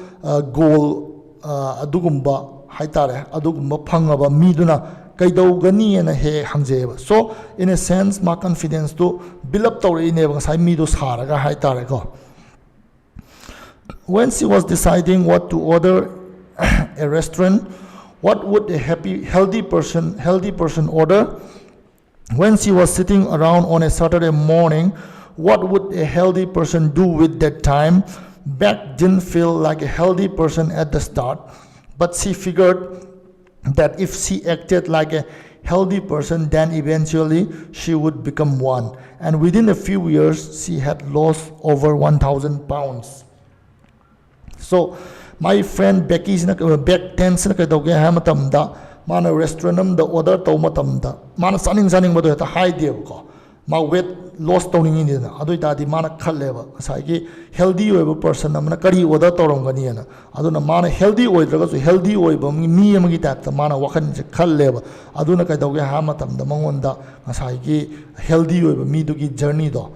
goal adugumba haitare adugumba phangaba mi duna kaidogani na he hangjeba. So in a sense ma confidence to build up tawri ne ngasai mi do saraga haitare ko. When she was deciding what to order a restaurant, what would a healthy person order? When she was sitting around on a Saturday morning, what would a healthy person do with that time? Beck didn't feel like a healthy person at the start, but she figured that if she acted like a healthy person, then eventually she would become one. And within a few years, she had lost over 1,000 pounds. So, my friend Becky's back tense na kadoge hamatamda mana restaurant da order to matamda mana saning madu ta high dev ko ma weight loss tawning ni na adoi ta di mana khalleba sai gi healthy oiba person amana kari oda tawrongani na aduna mana healthy oidraga su healthy oiba mi amagi ta ta mana wakhan je khalleba aduna kai dawge ha matam da mangonda sai gi healthy oiba mi du gi journey do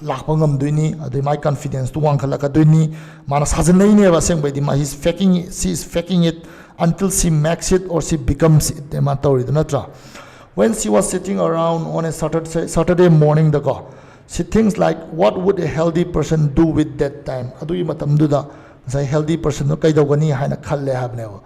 lakpa ngam duini adoi my confidence tu wang khala ka duini mana sajanai ne ba seng bai di ma she is faking it until she makes it or she becomes it ma tawri na tra. When she was sitting around on a Saturday morning, she thinks like, what would a healthy person do with that time? Adui matam duda, say healthy person no kay dawgani haina khalle habnewa.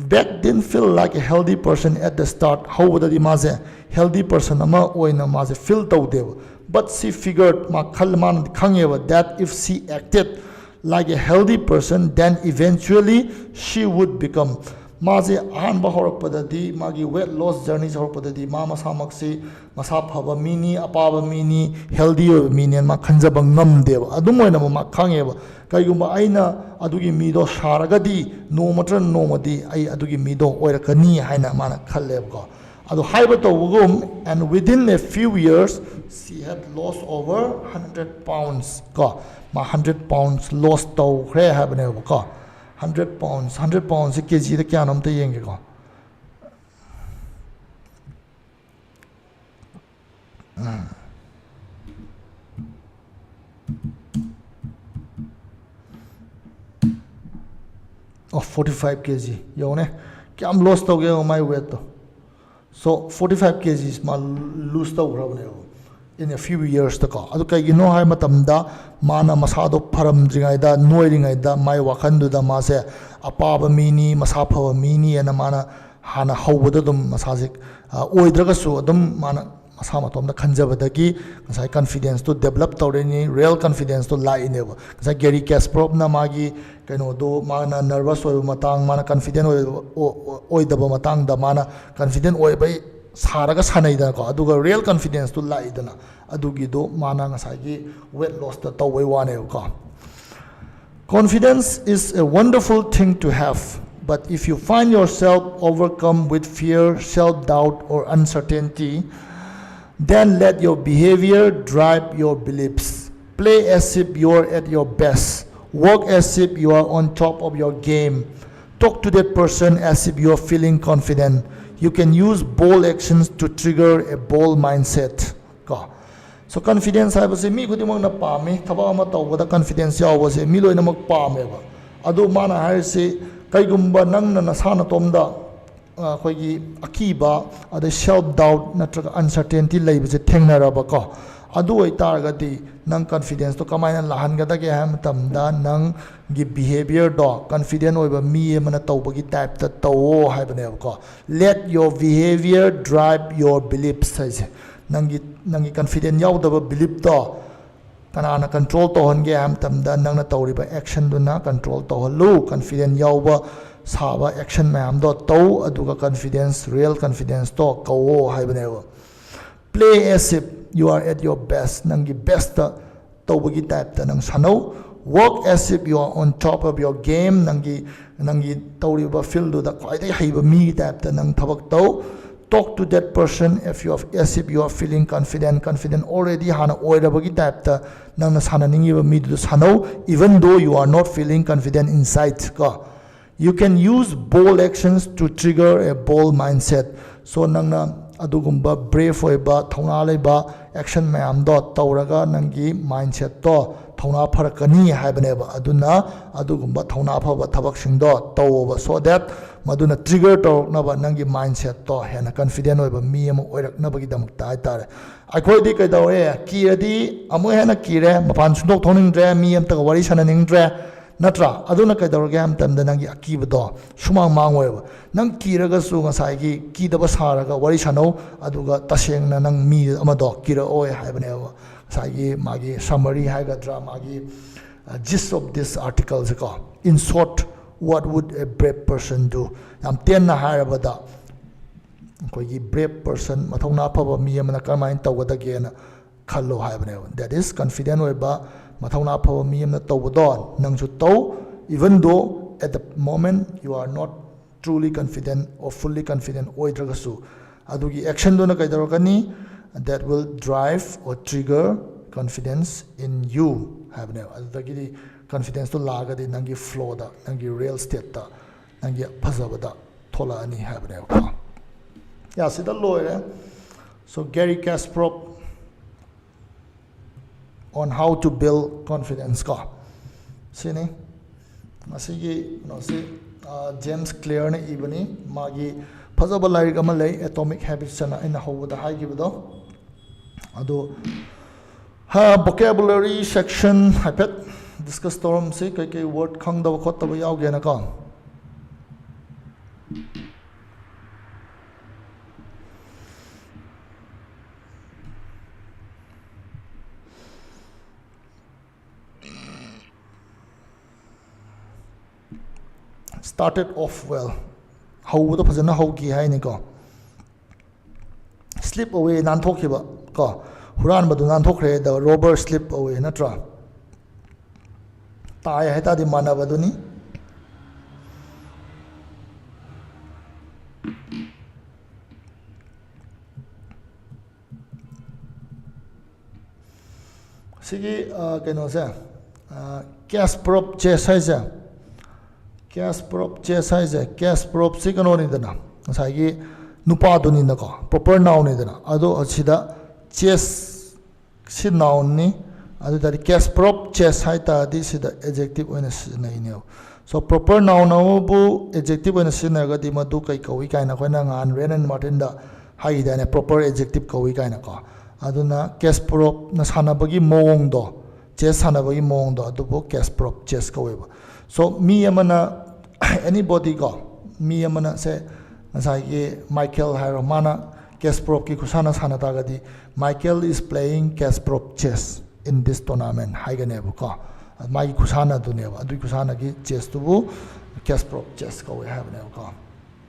Beck didn't feel like a healthy person at the start. How would the maze healthy person ama oina maze feel tawdewa. But she figured ma khalman khangewa that if she acted like a healthy person, then eventually she would become. Maze ahan bahorok padadi magi weight loss journey horok padadi ma masa maksi masa phaba mini apaba mini healthy mini ma khanjaba ngam deba adumoina ma khangeba kaigumba aina adugi mido sharagadi no matra no madi ai adugi mido oirakani haina mana khalleb ko adu haiba tawugum and within a few years she had lost over 100 pounds ko ma 100 pounds lost taw khre habne ko 100 pounds is kg the kya nam te yenge ko of 45 kg yone kyam lost to ge my weight to so 45 kg is ma lose to grabne in a few years to ko adu kai no hai matam da mana masado pharam dringai da noiringai da mai wakhan du da ma se apaba mini masapha mini ana mana hana hawda dum masajik oidraga su dum mana masama tom da khanjabadagi sai confidence to develop tawreni real confidence to lie in ever sai Garry Kasparov na magi kaino do mana nervous oi matang mana confident oi da matang da mana confident oi bai saraga sanai da ko aduga real confidence to lie dana adugi do mana ngasai gi weight loss da tawai wane ko. Confidence is a wonderful thing to have, but if you find yourself overcome with fear, self-doubt or uncertainty, then let your behavior drive your beliefs. Play as if you are at your best. Work as if you are on top of your game. Talk to that person as if you are feeling confident. You can use bold actions to trigger a bold mindset. So confidence I was a me good among the palmy, Tabamata with a confidence I was a milo in a palmeva. Adu mana I say Kaigumba Nang Nasana Tomda Kogi Akiba or the self doubt, natural uncertainty labels a tengarabaka. Adu a targati nang confidence to come in and Lahangata Tamda nang give behavior dog confident over me and a tobagi type the toe habanelka. Let your behavior drive your beliefs says. Nangi confident yaw da belief to kanana control to honge am tamda nang na tawri ba action do na control to halu confident yaw ba saba action ma am do to aduga confidence real confidence to ko haibanewa. Play as if you are at your best nangi best to bagi type ta nang sano. Work as if you are on top of your game nangi tawri ba feel do da quite haiba mi type ta nang thabak to. Talk to that person as if you are feeling confident already hana oirabagi type ta nang na sana ningi ba mi du sano even though you are not feeling confident inside ka. You can use bold actions to trigger a bold mindset. So nang na adugumba brave oiba thona leiba action mayam do tawraga nangi mindset to thona pharakani haibaneba aduna adugumba thona phaba thabak sing do tawoba so that maduna trigger to naba nangi mindset to hena confident oiba mi am oirak nabagi damak ta tare akhoi di kai dawe kiradi amu hena kire mapan sundok thoning dre mi am ta wari sananing dre natra aduna kai dawge am tamda nangi akiba do sumang mangoiba nang kiraga su ngasai gi kidaba saraga wari sano aduga taseng na nang mi amado kira oi haibanewa sai gi magi summary haigadra magi gist of this article ko in short what would a brave person do am ten na harabada koi gi brave person mathona phaba mi amana kamain tawada gena khallo haibanewa that is confident oiba mathona phaba mi amna tawdo nangsu taw even though at the moment you are not truly confident or fully confident oidragasu adugi action do na kaidarokani that will drive or trigger confidence in you habne adagidi confidence to lagadi nangi flow da nangi real state da nangi phazabada thola ani habne ko ya sida loire so Garry Kasparov on how to build confidence ka sini masigi no si James Clear ne ibani magi phazaba larik ama lay atomic habits chana in hawda haigibdo ado ha vocabulary section hypet discuss torum se kai word khang da khot ba yaw ge na ka started off well how the phazana how gi hai ni ko slip away nan thokhiba ko huran badu nan thokre the robber slip away natra tai hai ta di manabaduni sigi keno se Kasparov chess hai se Kasparov chess hai se Kasparov sikano ni dana sai nupa duni na ko proper noun ni dana ado achida chess si noun ni ado dari Kasparov chess hai ta di sida adjective oina sinai ne so proper noun bu adjective oina sinai ga di madu kai kawi kai na koina ngan Renan Martin da hai da ne proper adjective kawi kai na ko aduna Kasparov na sana bagi mong do chess sana bagi mong do adu bu Kasparov chess kawi ba so me amana anybody go me amana se nasai Michael Haromana Kasparov ki kusana sana tagadi Michael is playing Kasparov chess in this tournament haigane bu ko mai kusana dune ba adu kusana ki chess tu bu Kasparov chess ko we have ne ko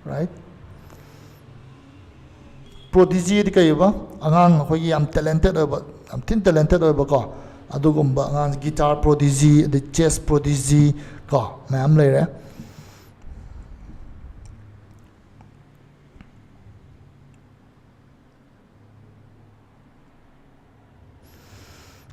right prodigy di kai ba angang ko yam talented ba am tin talented ba ko adu gumba angang guitar prodigy the chess prodigy ko mam le re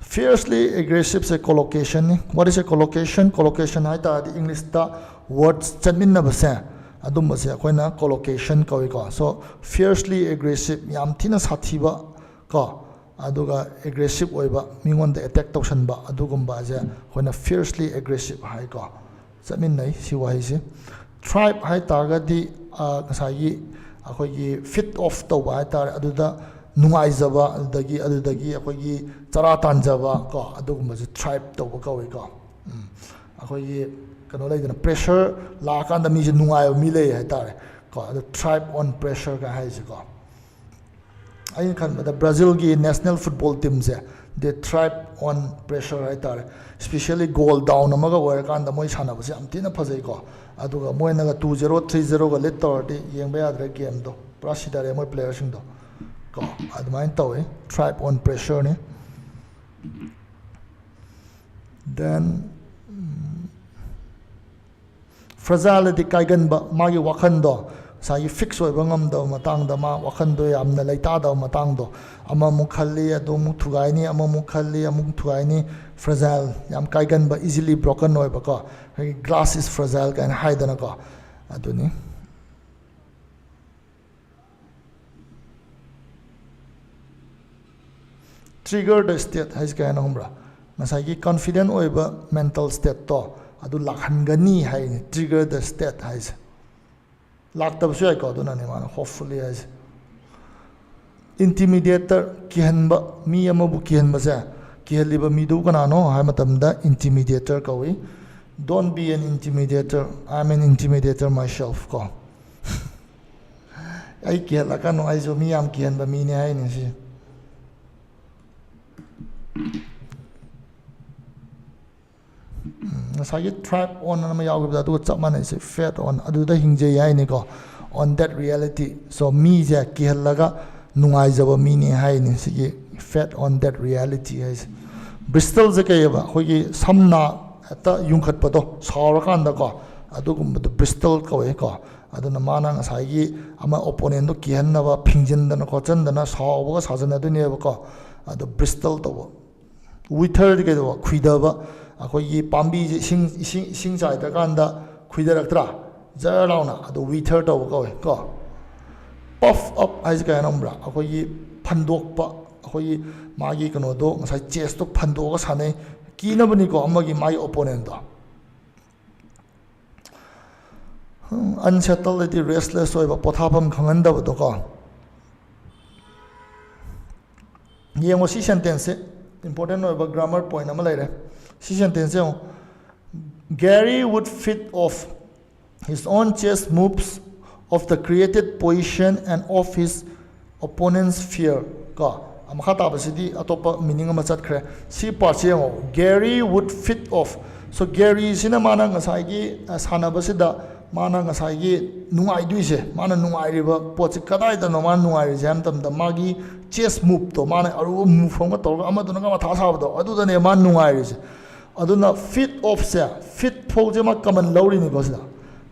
fiercely aggressive se collocation what is a collocation collocation hai ta the English ta words chamin na base adum base koina collocation ko so fiercely aggressive yam thina sathiba ko aduga aggressive oiba mingon da attack tausan ba adugumba je koina fiercely aggressive hai ko chamin nai si wai se tribe hai ta ga di sai akoi gi fit off to ba ta aduda nungai jaba adudagi akoi gi chara tan jaba ko adugumba je tribe to ba ko akoi gi kano lai dana pressure la kan da mi je nungai mi le hai ta ko adu tribe on pressure ka hai je ko ai kan da Brazil gi national football team je they thrive on pressure hai ta especially goal down amaga where kan da moi sana ba se amtina phajai ko aduga moi na 2-0 3-0 ga let tor di yengba yadre game do prasidare moi player sing do ko admain to thrive on pressure ne then fragility kaigan ba magi wakhan do sai fix oi bangam do matang da ma wakhan do yamna leita da matang do ama mu khalli ado mu thugai ni ama mu khalli amu thugai ni fragile yam kaigan ba easily broken oi ba ko glass is fragile kan haidana ko aduni trigger the state has kan hombra nasai ki confident oi ba mental state to adu lakhan gani hai trigger the state has lakta bsu ai ko duna ne man hopefully has intimidator kihanba mi amabu kihanba sa kihaliba mi du kana no ha matam da intimidator ko wi don't be an intimidator I'm an intimidator myself ko ai kihala ka no ai zo mi am kihanba mi ne hai ni si nasai trap on na ma yaw ga du chap man is fat on adu da hingje yai ni ko on that reality so mi ja kihalaga nungai jaba mi ni hai ni si fat on that reality is Bristol je kai ba khoi samna ata yung khat pa to sawra kan da ko adu gum Bristol ko e ko aduna mana ngasai gi ama opponent do kihanna ba phingjindana khochandana sawba sajana dune ba ko adu bristol to wither ge do khuida ba akoi gi pambi sing chai da kanda khuida raktra jarlauna adu wither to ko puff up ais ka nambra akoi gi phandok pa akoi magi kano do ngasai chest to phandok ga sane kina bani ko amagi mai opponent do unsettled restless oiba pothapam khangandaba do ko yengo si sentence important oiba grammar point ama laire si sentence Garry would fit off his own chess moves of the created position and of his opponent's fear ko am khata basidi atopa meaning ama chat khre si part yengo Garry would fit off so Garry sina mana ngasai gi sanaba sida mana ngasai gi nungai duise mana nungai riba pochi kadai da no man nungai jam tam da magi chess move to mana aru move from to ama to nga tha sa do adu da ne man nungai rise aduna fit off se fit phoje ma common lowri ni gosda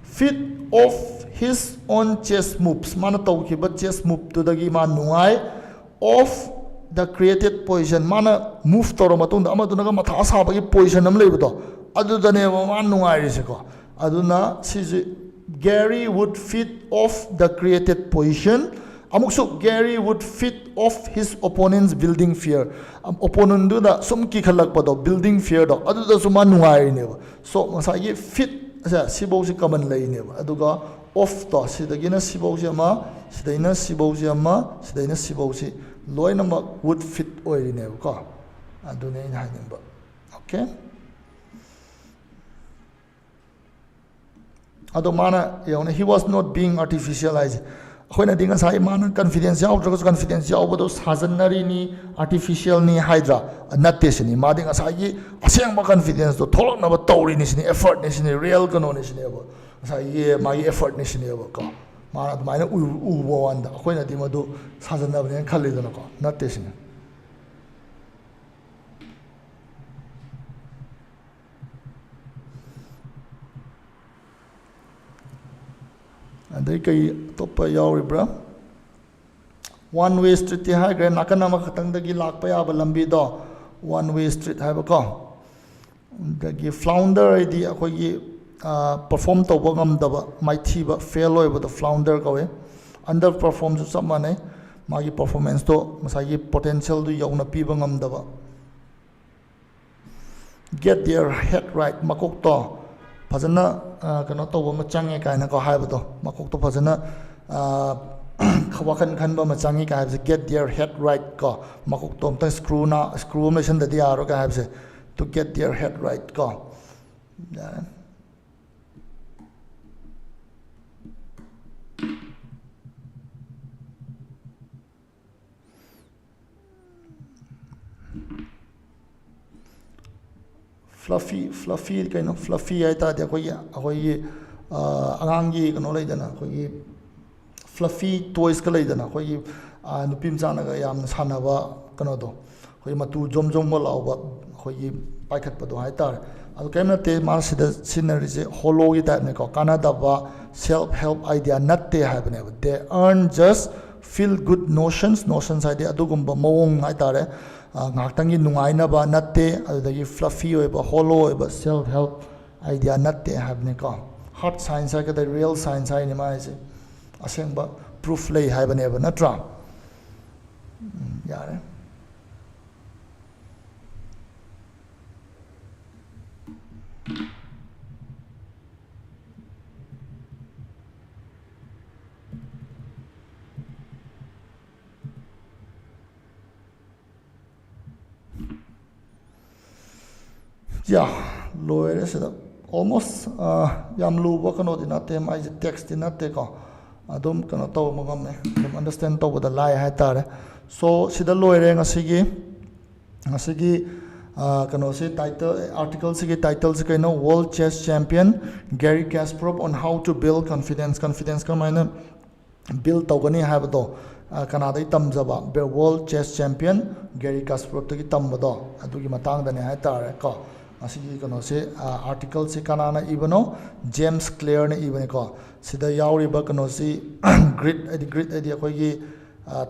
fit off his own chess moves mana to ki ba chess move to da gi man nungai off the created position mana move to ro matung da ama to nga ma tha sa ba gi position am leibu to adu da ne man nungai rise ko aduna Garry would fit off the created position amukso Garry would fit off his opponent's building fear opponent do da sum ki khalak pa do building fear do adu da suma nungai ne so masai gi fit sa sibo si common lai ne aduga off to sidagina sibo si ama sidaina sibo si ama sidaina sibo si loina ma would fit oi ne ko adu ne ina hanin ba okay ado mana yone he was not being artificialized khoina dinga sai mana confidence yaw bodo sajanari ni artificial ni hydra natte sini ma dinga sai gi aseng ba confidence to tholok na ba tawri ni sini effort ni sini real kono ni sini ba sai gi ma gi effort ni sini ba ko mana maina u bo wanda khoina di madu sajana ba ne khalli dana ko natte sini adai kai topa yauribra one way street ti ha gra nakana ma khatang dagi lakpa ya ba lambi do one way street ha ba ko dagi flounder idi akoi gi perform to ba ngam da ba mai thi ba fail oi ba the flounder ko we under perform su samane magi performance to masagi potential du yauna pi ba ngam da ba get their head right makok to fazana kano to ba machange kaina ko haibado makok to fazana khawakan khan ba machange ka haibse get their head right ko makok to ta screw machine da dia ro ka haibse to get their head right ko fluffy kind of fluffy ai ta de koi angangi kano lai dana koi fluffy toys ka lai dana koi nupim chana ga yam sana ba kano do koi matu jom ba law ba koi paikhat pa do hai tar adu kaimna te mar sida scenery je hollow gi type ne ko kanada ba self help idea natte ha bane they earn just feel good notions idea adugum ba mawong hai tare ngaktangi nungaina ba natte adagi fluffy oi ba hollow oi ba self help idea natte habne ko hard science ka the real science ai ni ma ise aseng ba proof lei hai bane ba natra yare yeah lower is almost yam lu ba kano dinate mai text dinate ko adum kano to magam ne understand to the lie hai tare so sida lower ngasigi kano se title article se title se kaino world chess champion Garry Kasparov on how to build confidence ka maina build togani habado Canada tamjaba world chess champion Garry Kasparov to ki tambado adugi matang da ne hai tare ko ꯑꯁꯤꯒꯤ ꯀꯩꯅꯣꯁꯦ ꯑꯥꯔꯇꯤꯀꯜꯁꯦ ꯀꯅꯥꯅ ꯏꯕꯅꯣ James ꯀ꯭ꯂꯤꯌꯔꯅ ꯏꯕꯅꯤꯀꯣ ꯁꯤꯗ ꯌꯥꯎꯔꯤꯕ ꯀꯩꯅꯣꯁꯤ greet ꯍꯥꯏꯗꯤ ꯑꯩꯈꯣꯏꯒꯤ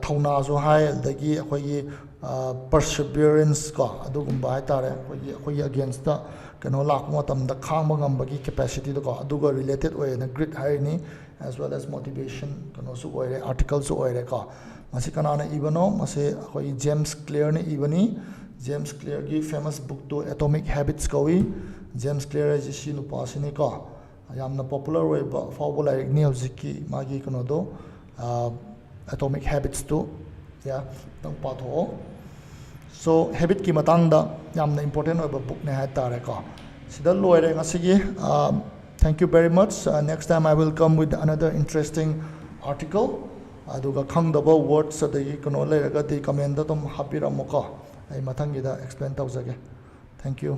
ꯊꯧꯅꯥꯁꯨ ꯍꯥꯏ ꯑꯗꯒꯤ ꯑꯩꯈꯣꯏꯒꯤ ꯄꯔꯁꯤꯕꯤꯌꯔꯦꯟꯁ ꯀꯣ ꯑꯗꯨꯒꯨꯝꯕ ꯍꯥꯏꯇꯥꯔꯦ ꯑꯩꯈꯣꯏꯒꯤ ꯑꯒꯦꯟꯁꯇ ꯀꯩꯅꯣ ꯂꯥꯛꯄ ꯃꯇꯝꯗ ꯈꯥꯡꯕ ꯉꯝꯕꯒꯤ ꯀꯦꯄꯦꯁꯤꯇꯤꯗꯣꯀꯣ ꯑꯗꯨꯒ ꯔꯤꯂꯦꯇꯦꯠ ꯑꯣꯏꯌꯦꯅ ꯒ꯭ꯔꯤꯠ ꯍꯥꯏꯔꯤꯅꯤ ꯑꯦꯁ ꯋꯦꯜ ꯑꯦꯁ ꯃꯣꯇꯤꯚꯦꯁꯟ ꯀꯩꯅꯣꯁꯨ ꯑꯣꯏꯔꯦ ꯑꯥꯔꯇꯤꯀꯜꯁꯨ ꯑꯣꯏꯔꯦꯀꯣ ꯃꯁꯤ ꯀꯅꯥꯅ ꯏꯕꯅꯣ ꯃꯁꯤ ꯑꯩꯈꯣꯏꯒꯤ ꯖꯦꯝꯁ ꯀ꯭ꯂꯤꯌꯔꯅ ꯏꯕꯅꯤ ꯖꯦꯝꯁ ꯀ꯭ꯂꯤꯌꯔꯒꯤ ꯐꯦꯃꯁ ꯕꯨꯛꯇꯣ ꯑꯦꯇꯣꯃꯤꯛ ꯍꯦꯕꯤꯠꯁ ꯀꯧꯏ ꯖꯦꯝꯁ ꯀ꯭ꯂꯤꯌꯔ ꯍꯥꯏꯁꯤ ꯁꯤ ꯅꯨꯄꯥꯁꯤꯅꯤꯀꯣ ꯌꯥꯝꯅ ꯄꯣꯄꯨꯂꯔ ꯑꯣꯏꯕ ꯑꯐꯥꯎꯕ ꯂꯥꯏꯔꯤꯛꯅꯤ ꯍꯧꯖꯤꯛꯀꯤ ꯃꯥꯒꯤ ꯀꯩꯅꯣꯗꯣ ꯑꯦꯇꯣꯃꯤꯛ ꯍꯦꯕꯤꯠꯁꯇꯨ ꯈꯤꯇꯪ ꯄꯥꯊꯣꯛꯑꯣ ꯁꯣ ꯍꯦꯕꯤꯠꯀꯤ ꯃꯇꯥꯡꯗ ꯌꯥꯝꯅ ꯏꯝꯄꯣꯔꯇꯦꯟ ꯑꯣꯏꯕ ꯕꯨꯛꯅꯦ ꯍꯥꯏꯇꯥꯔꯦꯀꯣ ꯁꯤꯗ ꯂꯣꯏꯔꯦ ꯉꯁꯤꯒꯤ thank you very much next time I will come with another interesting article ꯑꯗꯨꯒ ꯈꯪꯗꯕ ꯋꯥꯔꯗꯁ ꯑꯗꯒꯤ ꯀꯩꯅꯣ ꯂꯩꯔꯒꯗꯤ ꯀꯃꯦꯟꯗ ꯑꯗꯨꯝ ꯍꯥꯞꯄꯤꯔꯝꯃꯣꯀꯣ ꯑꯩ ꯃꯊꯪꯒꯤꯗ ꯑꯦꯛꯁꯄ꯭ꯂꯦꯟ ꯇꯧꯖꯒꯦ ꯊꯦꯡꯛ ꯌꯨ